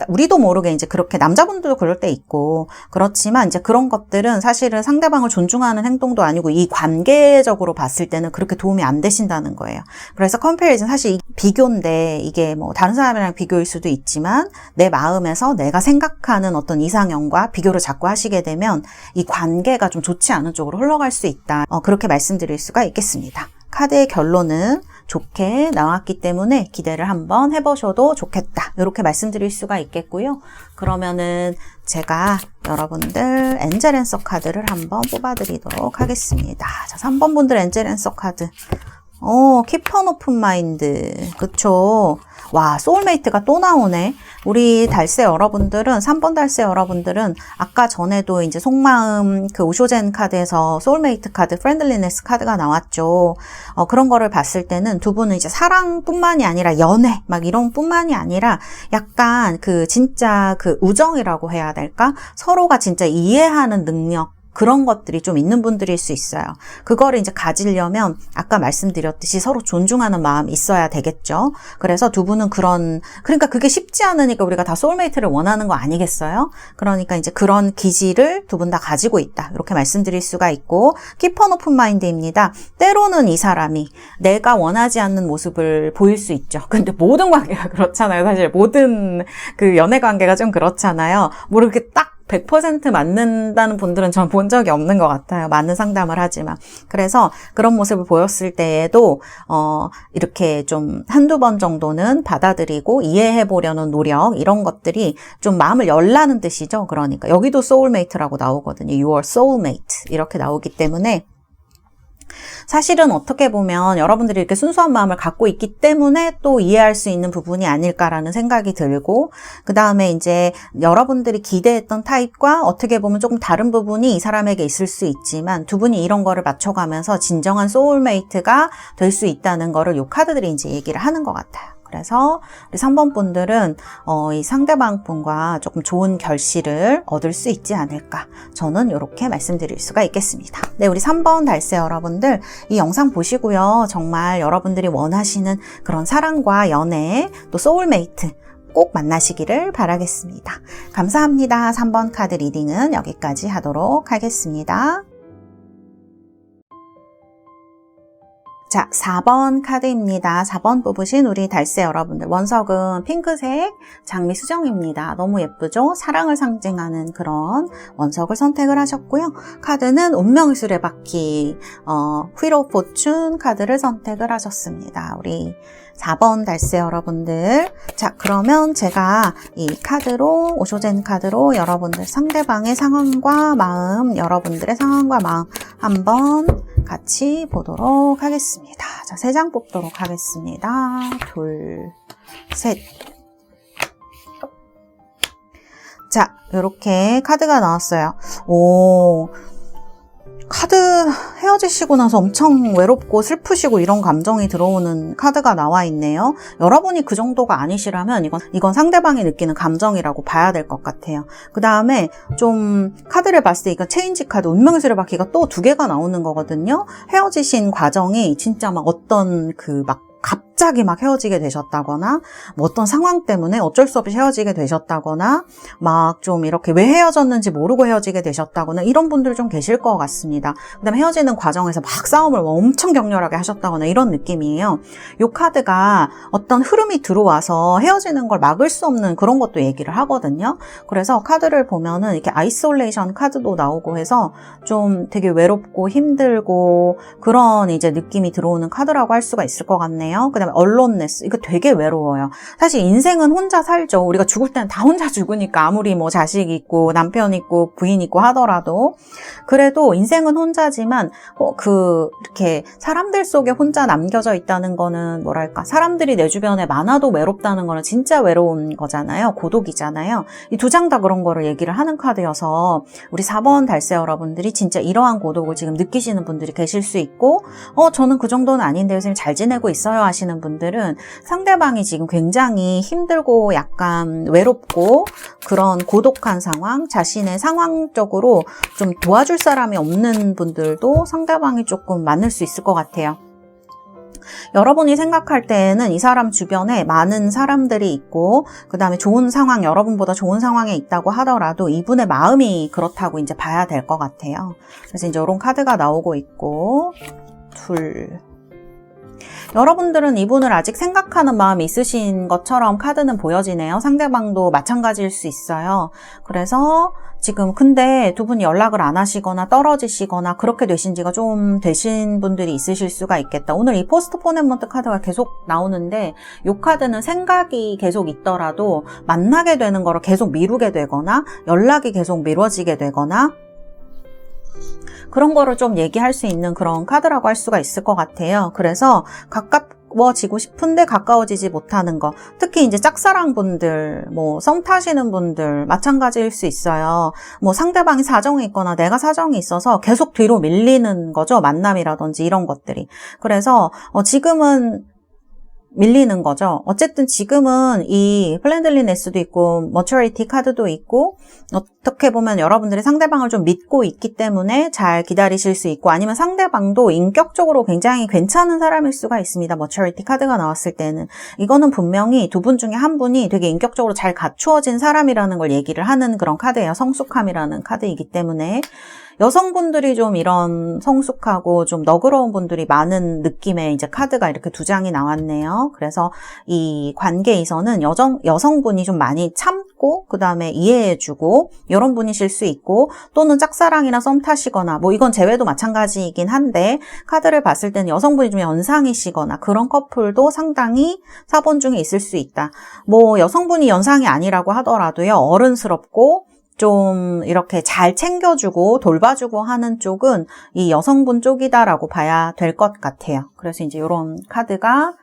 우리도 모르게 이제 그렇게 남자분들도 그럴 때 있고 그렇지만 이제 그런 것들은 사실은 상대방을 존중하는 행동도 아니고 이 관계적으로 봤을 때는 그렇게 도움이 안 되신다는 거예요. 그래서 컴패리즌 사실 비교인데 이게 뭐 다른 사람이랑 비교일 수도 있지만 내 마음에서 내가 생각하는 어떤 이상형과 비교를 자꾸 하시게 되면 이 관계가 좀 좋지 않은 쪽으로 흘러갈 수 있다. 그렇게 말씀드릴 수가 있겠습니다. 카드의 결론은 좋게 나왔기 때문에 기대를 한번 해보셔도 좋겠다. 이렇게 말씀드릴 수가 있겠고요. 그러면은 제가 여러분들 엔젤 앤서 카드를 한번 뽑아드리도록 하겠습니다. 자, 3번 분들 엔젤 앤서 카드. Keep an open mind. 그쵸? 와, 소울메이트가 또 나오네. 우리 달세 여러분들은, 3번 달세 여러분들은 아까 전에도 이제 속마음 그 오쇼젠 카드에서 소울메이트 카드, 프렌들리네스 카드가 나왔죠. 그런 거를 봤을 때는 두 분은 이제 사랑뿐만이 아니라 연애, 막 이런 뿐만이 아니라 약간 그 진짜 그 우정이라고 해야 될까? 서로가 진짜 이해하는 능력, 그런 것들이 좀 있는 분들일 수 있어요. 그거를 이제 가지려면 아까 말씀드렸듯이 서로 존중하는 마음이 있어야 되겠죠. 그래서 두 분은 그러니까 그게 쉽지 않으니까 우리가 다 소울메이트를 원하는 거 아니겠어요? 그러니까 이제 그런 기질을 두 분 다 가지고 있다. 이렇게 말씀드릴 수가 있고, Keep an open mind입니다. 때로는 이 사람이 내가 원하지 않는 모습을 보일 수 있죠. 근데 모든 관계가 그렇잖아요. 사실 모든 그 연애 관계가 좀 그렇잖아요. 뭐 이렇게 딱 100% 맞는다는 분들은 전 본 적이 없는 것 같아요. 맞는 상담을 하지만. 그래서 그런 모습을 보였을 때에도 이렇게 좀 한두 번 정도는 받아들이고 이해해 보려는 노력, 이런 것들이 좀 마음을 열라는 뜻이죠. 그러니까 여기도 소울메이트라고 나오거든요. Your soulmate 이렇게 나오기 때문에 사실은 어떻게 보면 여러분들이 이렇게 순수한 마음을 갖고 있기 때문에 또 이해할 수 있는 부분이 아닐까라는 생각이 들고, 그 다음에 이제 여러분들이 기대했던 타입과 어떻게 보면 조금 다른 부분이 이 사람에게 있을 수 있지만 두 분이 이런 거를 맞춰가면서 진정한 소울메이트가 될 수 있다는 거를 이 카드들이 이제 얘기를 하는 것 같아요. 그래서 우리 3번 분들은 이 상대방 분과 조금 좋은 결실을 얻을 수 있지 않을까, 저는 이렇게 말씀드릴 수가 있겠습니다. 네, 우리 3번 달세 여러분들 이 영상 보시고요, 정말 여러분들이 원하시는 그런 사랑과 연애, 또 소울메이트 꼭 만나시기를 바라겠습니다. 감사합니다. 3번 카드 리딩은 여기까지 하도록 하겠습니다. 자, 4번 카드입니다. 4번 뽑으신 우리 달세 여러분들, 원석은 핑크색 장미 수정입니다. 너무 예쁘죠? 사랑을 상징하는 그런 원석을 선택을 하셨고요. 카드는 운명의 수레바퀴, 휠 오브 포춘 카드를 선택을 하셨습니다. 우리 4번 달세 여러분들. 자, 그러면 제가 이 카드로, 오쇼젠 카드로 여러분들 상대방의 상황과 마음, 여러분들의 상황과 마음 한번 같이 보도록 하겠습니다. 자, 3장 뽑도록 하겠습니다. 둘, 셋. 자, 이렇게 카드가 나왔어요. 카드 헤어지시고 나서 엄청 외롭고 슬프시고 이런 감정이 들어오는 카드가 나와 있네요. 여러분이 그 정도가 아니시라면 이건 상대방이 느끼는 감정이라고 봐야 될 것 같아요. 그 다음에 좀 카드를 봤을 때 이거 체인지 카드, 운명의 수레바퀴가 또 2개가 나오는 거거든요. 헤어지신 과정이 진짜 막 어떤 갑자기 막 헤어지게 되셨다거나, 뭐 어떤 상황 때문에 어쩔 수 없이 헤어지게 되셨다거나, 막 좀 이렇게 왜 헤어졌는지 모르고 헤어지게 되셨다거나, 이런 분들 좀 계실 것 같습니다. 그 다음에 헤어지는 과정에서 막 싸움을 엄청 격렬하게 하셨다거나 이런 느낌이에요. 이 카드가 어떤 흐름이 들어와서 헤어지는 걸 막을 수 없는 그런 것도 얘기를 하거든요. 그래서 카드를 보면은 이렇게 아이솔레이션 카드도 나오고 해서 좀 되게 외롭고 힘들고 그런 이제 느낌이 들어오는 카드라고 할 수가 있을 것 같네요. 그 다음에 그다음에 언론네스. 이거 되게 외로워요. 사실 인생은 혼자 살죠. 우리가 죽을 때는 다 혼자 죽으니까 아무리 뭐 자식 있고 남편 있고 부인 있고 하더라도 그래도 인생은 혼자지만 이렇게 사람들 속에 혼자 남겨져 있다는 거는 뭐랄까 사람들이 내 주변에 많아도 외롭다는 거는 진짜 외로운 거잖아요. 고독이잖아요. 이 두 장 다 그런 거를 얘기를 하는 카드여서 우리 4번 달세 여러분들이 진짜 이러한 고독을 지금 느끼시는 분들이 계실 수 있고 저는 그 정도는 아닌데 요즘 잘 지내고 있어요 하시는 분들은 상대방이 지금 굉장히 힘들고 약간 외롭고 그런 고독한 상황, 자신의 상황적으로 좀 도와줄 사람이 없는 분들도 상대방이 조금 많을 수 있을 것 같아요. 여러분이 생각할 때에는 이 사람 주변에 많은 사람들이 있고 그 다음에 좋은 상황, 여러분보다 좋은 상황에 있다고 하더라도 이분의 마음이 그렇다고 이제 봐야 될 것 같아요. 그래서 이제 이런 카드가 나오고 있고 둘. 여러분들은 이분을 아직 생각하는 마음이 있으신 것처럼 카드는 보여지네요. 상대방도 마찬가지일 수 있어요. 그래서 지금 근데 두 분이 연락을 안 하시거나 떨어지시거나 그렇게 되신 지가 좀 되신 분들이 있으실 수가 있겠다. 오늘 이 포스트포네먼트 카드가 계속 나오는데 이 카드는 생각이 계속 있더라도 만나게 되는 거를 계속 미루게 되거나 연락이 계속 미뤄지게 되거나 그런 거를 좀 얘기할 수 있는 그런 카드라고 할 수가 있을 것 같아요. 그래서 가까워지고 싶은데 가까워지지 못하는 거. 특히 이제 짝사랑 분들, 뭐 썸 타시는 분들 마찬가지일 수 있어요. 뭐 상대방이 사정이 있거나 내가 사정이 있어서 계속 뒤로 밀리는 거죠. 만남이라든지 이런 것들이. 그래서 지금은 밀리는 거죠. 어쨌든 지금은 이 플렌들리네스도 있고 머처리티 카드도 있고 어떻게 보면 여러분들이 상대방을 좀 믿고 있기 때문에 잘 기다리실 수 있고 아니면 상대방도 인격적으로 굉장히 괜찮은 사람일 수가 있습니다. 머처리티 카드가 나왔을 때는 이거는 분명히 두 분 중에 한 분이 되게 인격적으로 잘 갖추어진 사람이라는 걸 얘기를 하는 그런 카드예요. 성숙함이라는 카드이기 때문에 여성분들이 좀 이런 성숙하고 좀 너그러운 분들이 많은 느낌의 이제 카드가 이렇게 두 장이 나왔네요. 그래서 이 관계에서는 여성분이 좀 많이 참고 그 다음에 이해해주고 이런 분이실 수 있고 또는 짝사랑이나 썸 타시거나 뭐 이건 제외도 마찬가지이긴 한데 카드를 봤을 때는 여성분이 좀 연상이시거나 그런 커플도 상당히 4번 중에 있을 수 있다. 뭐 여성분이 연상이 아니라고 하더라도요. 어른스럽고 좀 이렇게 잘 챙겨주고 돌봐주고 하는 쪽은 이 여성분 쪽이다라고 봐야 될 것 같아요. 그래서 이제 이런 카드가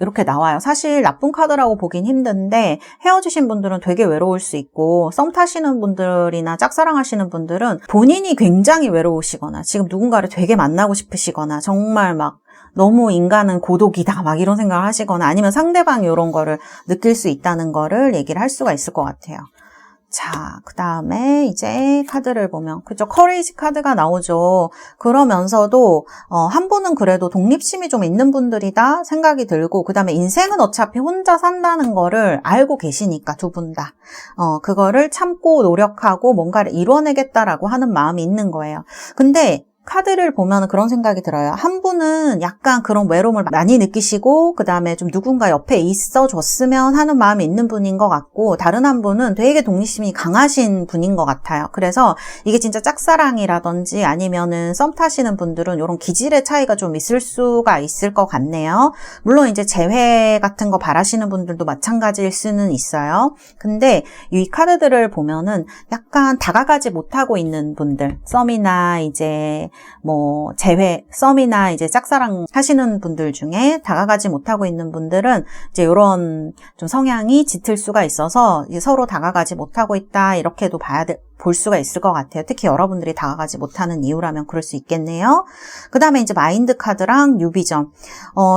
이렇게 나와요. 사실 나쁜 카드라고 보긴 힘든데 헤어지신 분들은 되게 외로울 수 있고 썸 타시는 분들이나 짝사랑하시는 분들은 본인이 굉장히 외로우시거나 지금 누군가를 되게 만나고 싶으시거나 정말 막 너무 인간은 고독이다 막 이런 생각을 하시거나 아니면 상대방이 이런 거를 느낄 수 있다는 거를 얘기를 할 수가 있을 것 같아요. 자, 그 다음에 이제 카드를 보면, 그죠? 커리지 카드가 나오죠. 그러면서도, 한 분은 그래도 독립심이 좀 있는 분들이다 생각이 들고, 그 다음에 인생은 어차피 혼자 산다는 거를 알고 계시니까, 두 분 다. 그거를 참고 노력하고 뭔가를 이뤄내겠다라고 하는 마음이 있는 거예요. 근데, 카드를 보면 그런 생각이 들어요. 한 분은 약간 그런 외로움을 많이 느끼시고 그 다음에 좀 누군가 옆에 있어줬으면 하는 마음이 있는 분인 것 같고 다른 한 분은 되게 독립심이 강하신 분인 것 같아요. 그래서 이게 진짜 짝사랑이라든지 아니면은 썸 타시는 분들은 이런 기질의 차이가 좀 있을 수가 있을 것 같네요. 물론 이제 재회 같은 거 바라시는 분들도 마찬가지일 수는 있어요. 근데 이 카드들을 보면은 약간 다가가지 못하고 있는 분들, 썸이나 이제 뭐 썸이나 이제 짝사랑 하시는 분들 중에 다가가지 못하고 있는 분들은 이제 이런 좀 성향이 짙을 수가 있어서 이제 서로 다가가지 못하고 있다 이렇게도 볼 수가 있을 것 같아요. 특히 여러분들이 다가가지 못하는 이유라면 그럴 수 있겠네요. 그 다음에 이제 마인드 카드랑 뉴비전.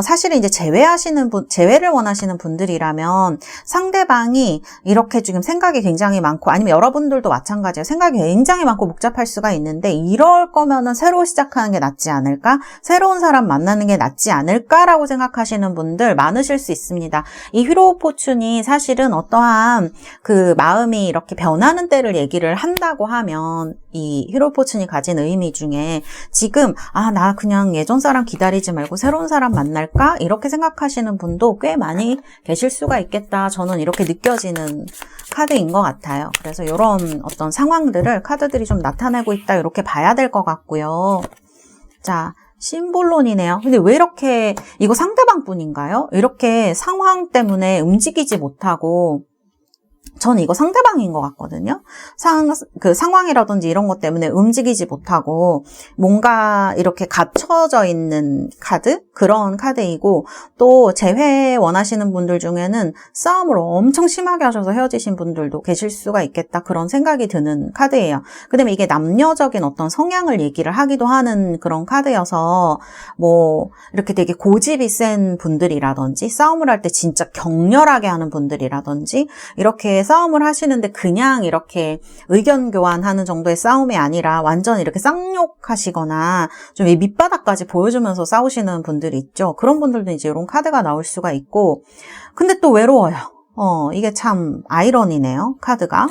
사실은 이제 재회를 원하시는 분들이라면 상대방이 이렇게 지금 생각이 굉장히 많고 아니면 여러분들도 마찬가지예요. 생각이 굉장히 많고 복잡할 수가 있는데 이럴 거면은 새로 시작하는 게 낫지 않을까? 새로운 사람 만나는 게 낫지 않을까라고 생각하시는 분들 많으실 수 있습니다. 이 휘로 포춘이 사실은 어떠한 그 마음이 이렇게 변하는 때를 얘기를 한다고 하면 이 휘로 포춘이 가진 의미 중에 지금 나 그냥 예전 사람 기다리지 말고 새로운 사람 만날까? 이렇게 생각하시는 분도 꽤 많이 계실 수가 있겠다. 저는 이렇게 느껴지는 카드인 것 같아요. 그래서 이런 어떤 상황들을 카드들이 좀 나타내고 있다. 이렇게 봐야 될 것 같고요. 자, 심볼론이네요. 근데 왜 이렇게, 이거 상대방 분인가요? 이렇게 상황 때문에 움직이지 못하고, 저는 이거 상대방인 것 같거든요. 그 상황이라든지 이런 것 때문에 움직이지 못하고 뭔가 이렇게 갇혀져 있는 카드? 그런 카드이고, 또 재회 원하시는 분들 중에는 싸움을 엄청 심하게 하셔서 헤어지신 분들도 계실 수가 있겠다, 그런 생각이 드는 카드예요. 그 다음에 이게 남녀적인 어떤 성향을 얘기를 하기도 하는 그런 카드여서 뭐 이렇게 되게 고집이 센 분들이라든지 싸움을 할 때 진짜 격렬하게 하는 분들이라든지 이렇게 싸움을 하시는데 그냥 이렇게 의견 교환하는 정도의 싸움이 아니라 완전 이렇게 쌍욕하시거나 좀 밑바닥까지 보여주면서 싸우시는 분들이 있죠. 그런 분들도 이제 이런 카드가 나올 수가 있고, 근데 또 외로워요. 이게 참 아이러니네요, 카드가.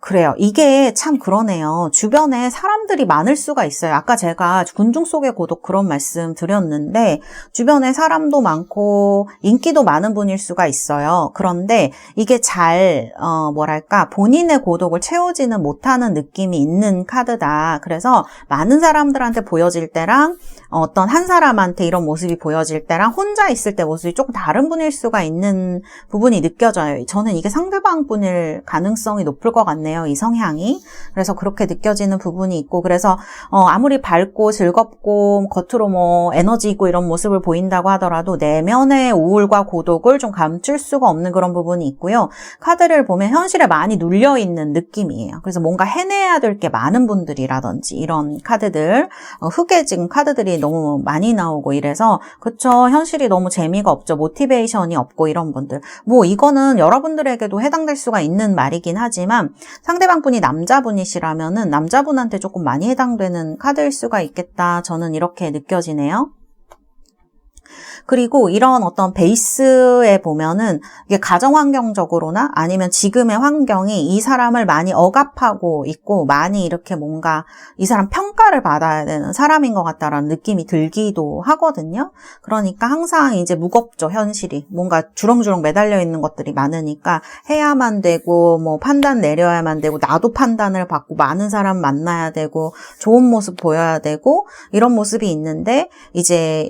그래요. 이게 참 그러네요. 주변에 사람들이 많을 수가 있어요. 아까 제가 군중 속의 고독 그런 말씀 드렸는데, 주변에 사람도 많고 인기도 많은 분일 수가 있어요. 그런데 이게 잘 뭐랄까, 본인의 고독을 채우지는 못하는 느낌이 있는 카드다. 그래서 많은 사람들한테 보여질 때랑 어떤 한 사람한테 이런 모습이 보여질 때랑 혼자 있을 때 모습이 조금 다른 분일 수가 있는 부분이 느껴져요. 저는 이게 상대방 분일 가능성이 높을 것 같네요, 이 성향이. 그래서 그렇게 느껴지는 부분이 있고, 그래서 아무리 밝고 즐겁고 겉으로 뭐 에너지 있고 이런 모습을 보인다고 하더라도 내면의 우울과 고독을 좀 감출 수가 없는 그런 부분이 있고요. 카드를 보면 현실에 많이 눌려있는 느낌이에요. 그래서 뭔가 해내야 될 게 많은 분들이라든지 이런 카드들, 흑의 지금 카드들이 너무 많이 나오고 이래서, 그쵸, 현실이 너무 재미가 없죠. 모티베이션이 없고 이런 분들. 뭐 이거는 여러분들에게도 해당될 수가 있는 말이긴 하지만, 상대방 분이 남자분이시라면은 남자분한테 조금 많이 해당되는 카드일 수가 있겠다, 저는 이렇게 느껴지네요. 그리고 이런 어떤 베이스에 보면은 이게 가정환경적으로나 아니면 지금의 환경이 이 사람을 많이 억압하고 있고 많이 이렇게 뭔가 이 사람 평가를 받아야 되는 사람인 것 같다라는 느낌이 들기도 하거든요. 그러니까 항상 이제 무겁죠, 현실이. 뭔가 주렁주렁 매달려 있는 것들이 많으니까 해야만 되고 뭐 판단 내려야만 되고 나도 판단을 받고 많은 사람 만나야 되고 좋은 모습 보여야 되고 이런 모습이 있는데, 이제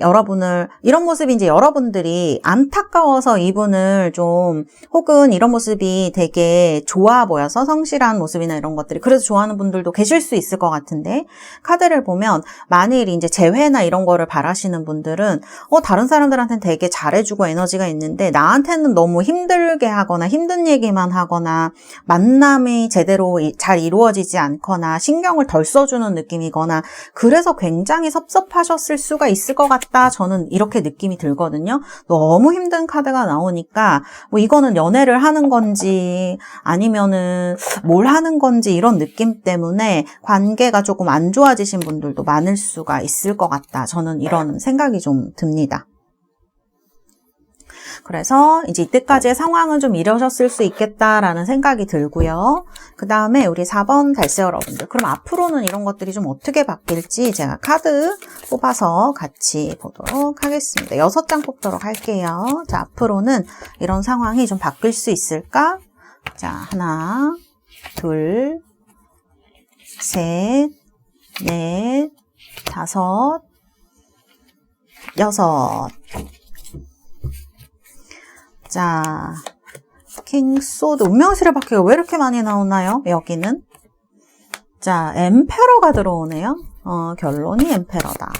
이런 모습이 이제 여러분들이 안타까워서 이분을 좀, 혹은 이런 모습이 되게 좋아 보여서 성실한 모습이나 이런 것들이 그래서 좋아하는 분들도 계실 수 있을 것 같은데, 카드를 보면 만일 이제 재회나 이런 거를 바라시는 분들은 다른 사람들한테는 되게 잘해주고 에너지가 있는데 나한테는 너무 힘들게 하거나 힘든 얘기만 하거나 만남이 제대로 잘 이루어지지 않거나 신경을 덜 써주는 느낌이거나 그래서 굉장히 섭섭하셨을 수가 있을 것 같다, 저는 이렇게 느낌이 들거든요. 너무 힘든 카드가 나오니까 뭐 이거는 연애를 하는 건지 아니면은 뭘 하는 건지 이런 느낌 때문에 관계가 조금 안 좋아지신 분들도 많을 수가 있을 것 같다, 저는 이런 생각이 좀 듭니다. 그래서 이제 이때까지의 상황은 좀 이러셨을 수 있겠다라는 생각이 들고요. 그 다음에 우리 4번 달세 여러분들, 그럼 앞으로는 이런 것들이 좀 어떻게 바뀔지 제가 카드 뽑아서 같이 보도록 하겠습니다. 6장 뽑도록 할게요. 자, 앞으로는 이런 상황이 좀 바뀔 수 있을까? 자, 하나, 둘, 셋, 넷, 다섯, 여섯. 자, 킹 소드, 운명의 수레바퀴가 왜 이렇게 많이 나오나요? 여기는. 자, 엠페러가 들어오네요. 결론이 엠페러다.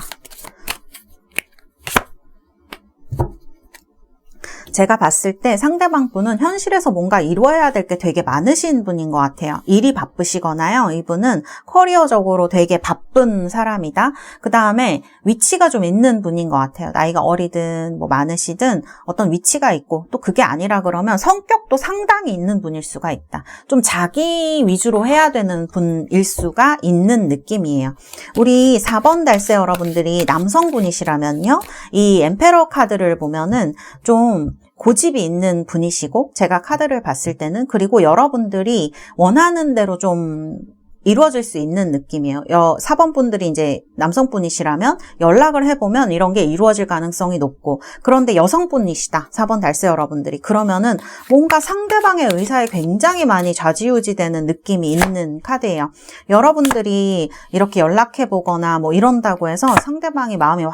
제가 봤을 때 상대방 분은 현실에서 뭔가 이루어야 될 게 되게 많으신 분인 것 같아요. 일이 바쁘시거나요. 이분은 커리어적으로 되게 바쁜 사람이다. 그 다음에 위치가 좀 있는 분인 것 같아요. 나이가 어리든 뭐 많으시든 어떤 위치가 있고, 또 그게 아니라 그러면 성격도 상당히 있는 분일 수가 있다. 좀 자기 위주로 해야 되는 분일 수가 있는 느낌이에요. 우리 4번 달세 여러분들이 남성분이시라면요, 이 엠페러 카드를 보면은 좀 고집이 있는 분이시고, 제가 카드를 봤을 때는, 그리고 여러분들이 원하는 대로 좀 이루어질 수 있는 느낌이에요. 4번 분들이 이제 남성분이시라면 연락을 해보면 이런 게 이루어질 가능성이 높고, 그런데 여성분이시다, 4번 달세 여러분들이, 그러면은 뭔가 상대방의 의사에 굉장히 많이 좌지우지되는 느낌이 있는 카드예요. 여러분들이 이렇게 연락해보거나 뭐 이런다고 해서 상대방이 마음이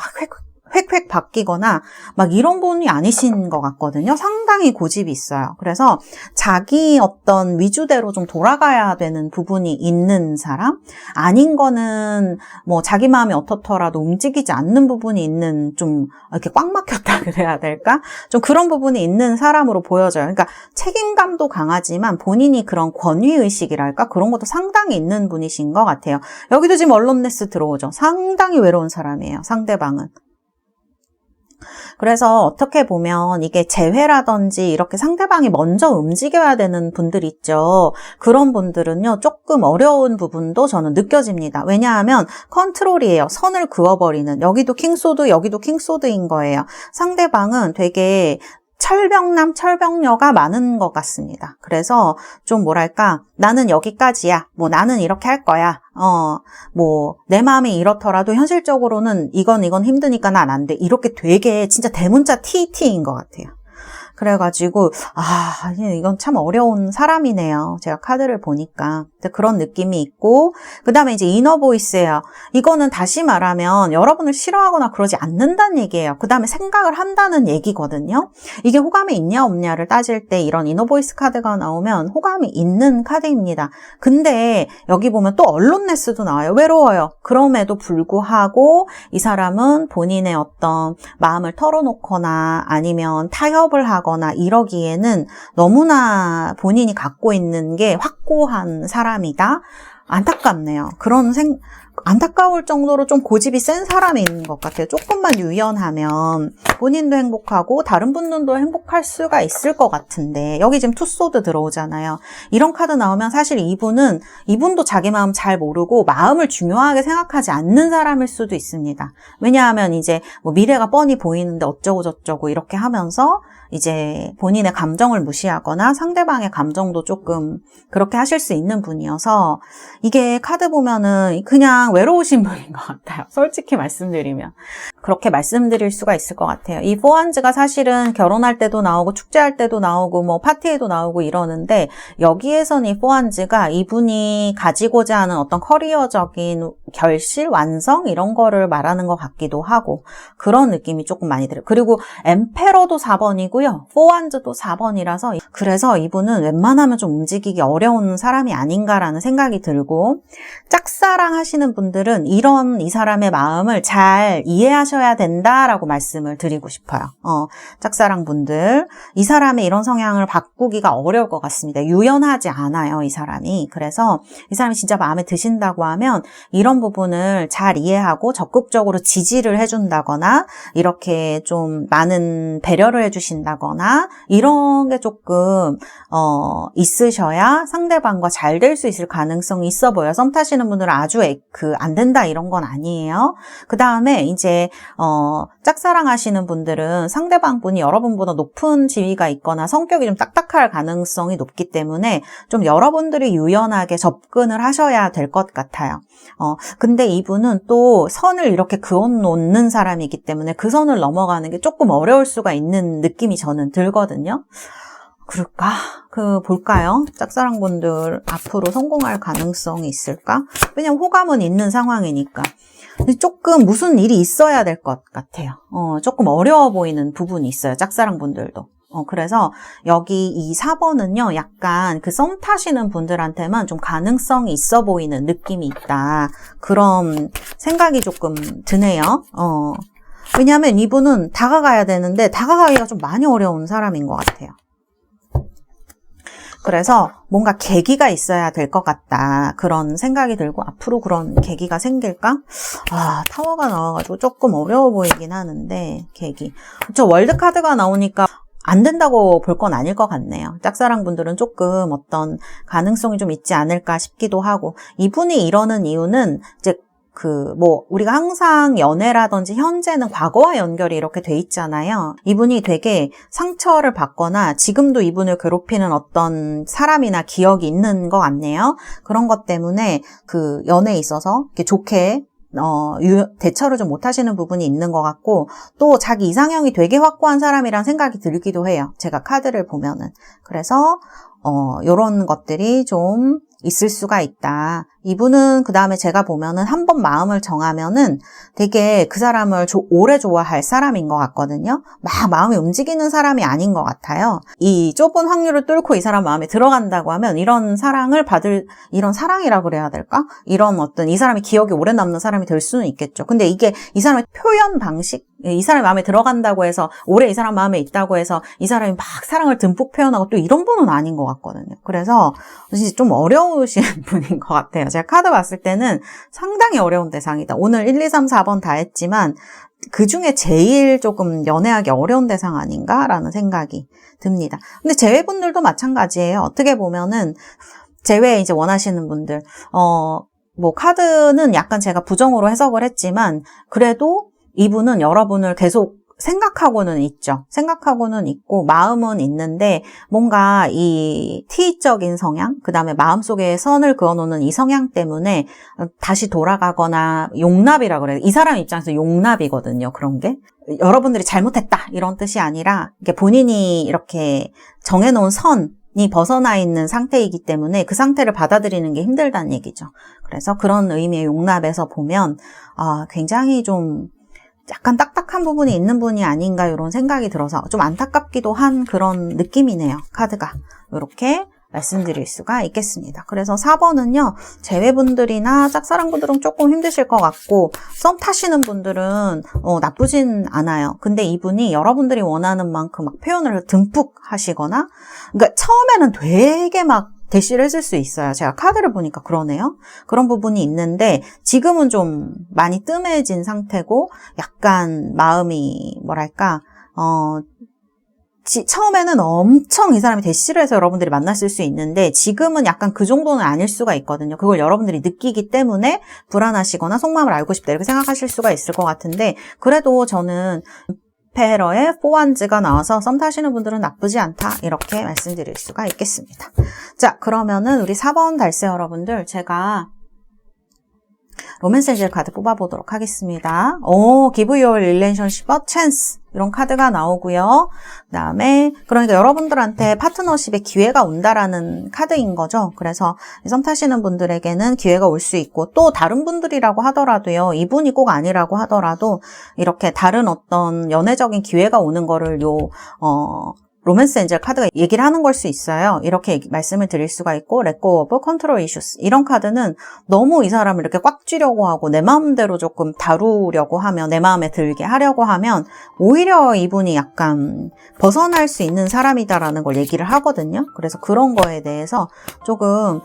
획획 바뀌거나 막 이런 분이 아니신 것 같거든요. 상당히 고집이 있어요. 그래서 자기 어떤 위주대로 좀 돌아가야 되는 부분이 있는 사람? 아닌 거는 뭐 자기 마음이 어떻더라도 움직이지 않는 부분이 있는, 좀 이렇게 꽉 막혔다 그래야 될까? 좀 그런 부분이 있는 사람으로 보여져요. 그러니까 책임감도 강하지만 본인이 그런 권위의식이랄까? 그런 것도 상당히 있는 분이신 것 같아요. 여기도 지금 언론네스 들어오죠. 상당히 외로운 사람이에요, 상대방은. 그래서 어떻게 보면 이게 재회라든지 이렇게 상대방이 먼저 움직여야 되는 분들 있죠. 그런 분들은요, 조금 어려운 부분도 저는 느껴집니다. 왜냐하면 컨트롤이에요. 선을 그어버리는. 여기도 킹소드, 여기도 킹소드인 거예요. 상대방은 되게 철벽남, 철벽녀가 많은 것 같습니다. 그래서 좀 뭐랄까, 나는 여기까지야. 뭐 나는 이렇게 할 거야. 뭐 내 마음이 이렇더라도 현실적으로는 이건 힘드니까 난 안 돼. 이렇게 되게 진짜 대문자 TT인 것 같아요. 그래가지고 이건 참 어려운 사람이네요. 제가 카드를 보니까 그런 느낌이 있고, 그 다음에 이제 이너보이스예요. 이거는 다시 말하면 여러분을 싫어하거나 그러지 않는다는 얘기예요. 그 다음에 생각을 한다는 얘기거든요. 이게 호감이 있냐 없냐를 따질 때 이런 이너보이스 카드가 나오면 호감이 있는 카드입니다. 근데 여기 보면 또 언론네스도 나와요. 외로워요. 그럼에도 불구하고 이 사람은 본인의 어떤 마음을 털어놓거나 아니면 타협을 하거나 이러기에는 너무나 본인이 갖고 있는 게 확고한 사람이다. 안타깝네요. 안타까울 정도로 좀 고집이 센 사람인 것 같아요. 조금만 유연하면 본인도 행복하고 다른 분들도 행복할 수가 있을 것 같은데, 여기 지금 투소드 들어오잖아요. 이런 카드 나오면 사실 이분도 자기 마음 잘 모르고 마음을 중요하게 생각하지 않는 사람일 수도 있습니다. 왜냐하면 이제 뭐 미래가 뻔히 보이는데 어쩌고 저쩌고 이렇게 하면서 이제 본인의 감정을 무시하거나 상대방의 감정도 조금 그렇게 하실 수 있는 분이어서, 이게 카드 보면은 그냥 외로우신 분인 것 같아요. 솔직히 말씀드리면 그렇게 말씀드릴 수가 있을 것 같아요. 이 포한즈가 사실은 결혼할 때도 나오고 축제할 때도 나오고 뭐 파티에도 나오고 이러는데, 여기에선 이 포한즈가 이분이 가지고자 하는 어떤 커리어적인 결실, 완성 이런 거를 말하는 것 같기도 하고, 그런 느낌이 조금 많이 들어요. 그리고 엠페러도 4번이고요. 포한즈도 4번이라서 그래서 이분은 웬만하면 좀 움직이기 어려운 사람이 아닌가라는 생각이 들고, 짝사랑 하시는 분들은 이 사람의 마음을 잘 이해하셔야 된다라고 말씀을 드리고 싶어요. 짝사랑 분들, 이 사람의 이런 성향을 바꾸기가 어려울 것 같습니다. 유연하지 않아요, 이 사람이. 그래서 이 사람이 진짜 마음에 드신다고 하면 이런 부분을 잘 이해하고 적극적으로 지지를 해준다거나 이렇게 좀 많은 배려를 해주신다거나 이런 게 조금 있으셔야 상대방과 잘 될 수 있을 가능성이 있어 보여요. 썸 타시는 분들은 아주 안 된다 이런 건 아니에요. 그 다음에 이제 짝사랑 하시는 분들은 상대방 분이 여러분보다 높은 지위가 있거나 성격이 좀 딱딱할 가능성이 높기 때문에 좀 여러분들이 유연하게 접근을 하셔야 될 것 같아요. 근데 이분은 또 선을 이렇게 그어놓는 사람이기 때문에 그 선을 넘어가는 게 조금 어려울 수가 있는 느낌이 저는 들거든요. 그럴까? 볼까요? 짝사랑분들 앞으로 성공할 가능성이 있을까? 왜냐면 호감은 있는 상황이니까. 조금 무슨 일이 있어야 될 것 같아요. 조금 어려워 보이는 부분이 있어요. 짝사랑분들도. 그래서 여기 이 4번은요, 약간 그 썸 타시는 분들한테만 좀 가능성이 있어 보이는 느낌이 있다. 그런 생각이 조금 드네요. 왜냐하면 이분은 다가가야 되는데 다가가기가 좀 많이 어려운 사람인 것 같아요. 그래서 뭔가 계기가 있어야 될 것 같다. 그런 생각이 들고, 앞으로 그런 계기가 생길까? 타워가 나와가지고 조금 어려워 보이긴 하는데, 계기. 월드카드가 나오니까 안 된다고 볼 건 아닐 것 같네요. 짝사랑 분들은 조금 어떤 가능성이 좀 있지 않을까 싶기도 하고, 이분이 이러는 이유는 이제 우리가 항상 연애라든지 현재는 과거와 연결이 이렇게 돼 있잖아요. 이분이 되게 상처를 받거나 지금도 이분을 괴롭히는 어떤 사람이나 기억이 있는 것 같네요. 그런 것 때문에 그 연애에 있어서 이렇게 좋게 대처를 좀 못하시는 부분이 있는 것 같고, 또 자기 이상형이 되게 확고한 사람이란 생각이 들기도 해요. 제가 카드를 보면은. 그래서 요런 것들이 좀 있을 수가 있다. 이분은 그 다음에 제가 보면은 한 번 마음을 정하면은 되게 그 사람을 오래 좋아할 사람인 것 같거든요. 막 마음이 움직이는 사람이 아닌 것 같아요. 이 좁은 확률을 뚫고 이 사람 마음에 들어간다고 하면 이런 사랑을 받을, 이런 사랑이라고 그래야 될까? 이런 어떤 이 사람이 기억이 오래 남는 사람이 될 수는 있겠죠. 근데 이게 이 사람의 표현 방식, 이 사람이 마음에 들어간다고 해서 오래 이 사람 마음에 있다고 해서 이 사람이 막 사랑을 듬뿍 표현하고 또 이런 분은 아닌 것 같거든요. 그래서 진짜 좀 어려우신 분인 것 같아요. 제가 카드 봤을 때는 상당히 어려운 대상이다. 오늘 1, 2, 3, 4번 다 했지만 그 중에 제일 조금 연애하기 어려운 대상 아닌가라는 생각이 듭니다. 근데 제외분들도 마찬가지예요. 어떻게 보면은 제외 이제 원하시는 분들, 카드는 약간 제가 부정으로 해석을 했지만 그래도 이분은 여러분을 계속 생각하고는 있죠. 생각하고는 있고 마음은 있는데 뭔가 이 T적인 성향, 그 다음에 마음속에 선을 그어놓는 이 성향 때문에 다시 돌아가거나 용납이라고 그래요. 이 사람 입장에서 용납이거든요. 그런 게. 여러분들이 잘못했다 이런 뜻이 아니라 이게 본인이 이렇게 정해놓은 선이 벗어나 있는 상태이기 때문에 그 상태를 받아들이는 게 힘들다는 얘기죠. 그래서 그런 의미의 용납에서 보면 굉장히 좀 약간 딱딱한 부분이 있는 분이 아닌가 이런 생각이 들어서 좀 안타깝기도 한 그런 느낌이네요. 카드가. 이렇게 말씀드릴 수가 있겠습니다. 그래서 4번은요. 제외분들이나 짝사랑분들은 조금 힘드실 것 같고 썸 타시는 분들은 나쁘진 않아요. 근데 이분이 여러분들이 원하는 만큼 막 표현을 듬뿍 하시거나 그러니까 처음에는 되게 막 대시를 해줄 수 있어요. 제가 카드를 보니까 그러네요. 그런 부분이 있는데 지금은 좀 많이 뜸해진 상태고 약간 마음이 뭐랄까 처음에는 엄청 이 사람이 대시를 해서 여러분들이 만났을 수 있는데 지금은 약간 그 정도는 아닐 수가 있거든요. 그걸 여러분들이 느끼기 때문에 불안하시거나 속마음을 알고 싶다 이렇게 생각하실 수가 있을 것 같은데 그래도 저는 페러의 포완즈가 나와서 썸 타시는 분들은 나쁘지 않다 이렇게 말씀드릴 수가 있겠습니다. 자, 그러면은 우리 4번 달세 여러분들 제가 로맨스 엔젤 카드 뽑아보도록 하겠습니다. Give your relationship a chance 이런 카드가 나오고요. 그 다음에 그러니까 여러분들한테 파트너십의 기회가 온다라는 카드인 거죠. 그래서 썸 타시는 분들에게는 기회가 올 수 있고 또 다른 분들이라고 하더라도요. 이분이 꼭 아니라고 하더라도 이렇게 다른 어떤 연애적인 기회가 오는 거를 로맨스 엔젤 카드가 얘기를 하는 걸 수 있어요. 이렇게 말씀을 드릴 수가 있고 Let go of control issues 이런 카드는 너무 이 사람을 이렇게 꽉 쥐려고 하고 내 마음대로 조금 다루려고 하면 내 마음에 들게 하려고 하면 오히려 이분이 약간 벗어날 수 있는 사람이다라는 걸 얘기를 하거든요. 그래서 그런 거에 대해서 조금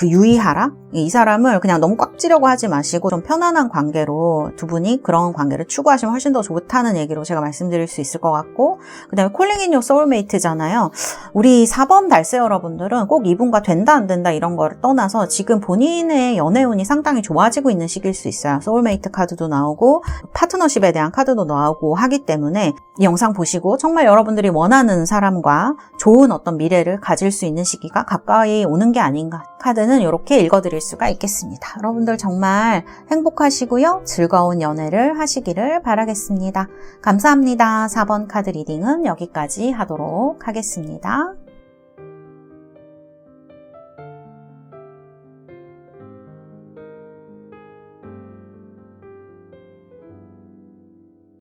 유의하라? 이 사람을 그냥 너무 꽉 찌려고 하지 마시고 좀 편안한 관계로 두 분이 그런 관계를 추구하시면 훨씬 더 좋다는 얘기로 제가 말씀드릴 수 있을 것 같고 그 다음에 Calling in your soulmate잖아요. 우리 4번 달세 여러분들은 꼭 이분과 된다 안 된다 이런 거를 떠나서 지금 본인의 연애운이 상당히 좋아지고 있는 시기일 수 있어요. 소울메이트 카드도 나오고 파트너십에 대한 카드도 나오고 하기 때문에 이 영상 보시고 정말 여러분들이 원하는 사람과 좋은 어떤 미래를 가질 수 있는 시기가 가까이 오는 게 아닌가. 카드는 이렇게 읽어드릴 수가 있겠습니다. 여러분들 정말 행복하시고요. 즐거운 연애를 하시기를 바라겠습니다. 감사합니다. 4번 카드 리딩은 여기까지 하도록 하겠습니다.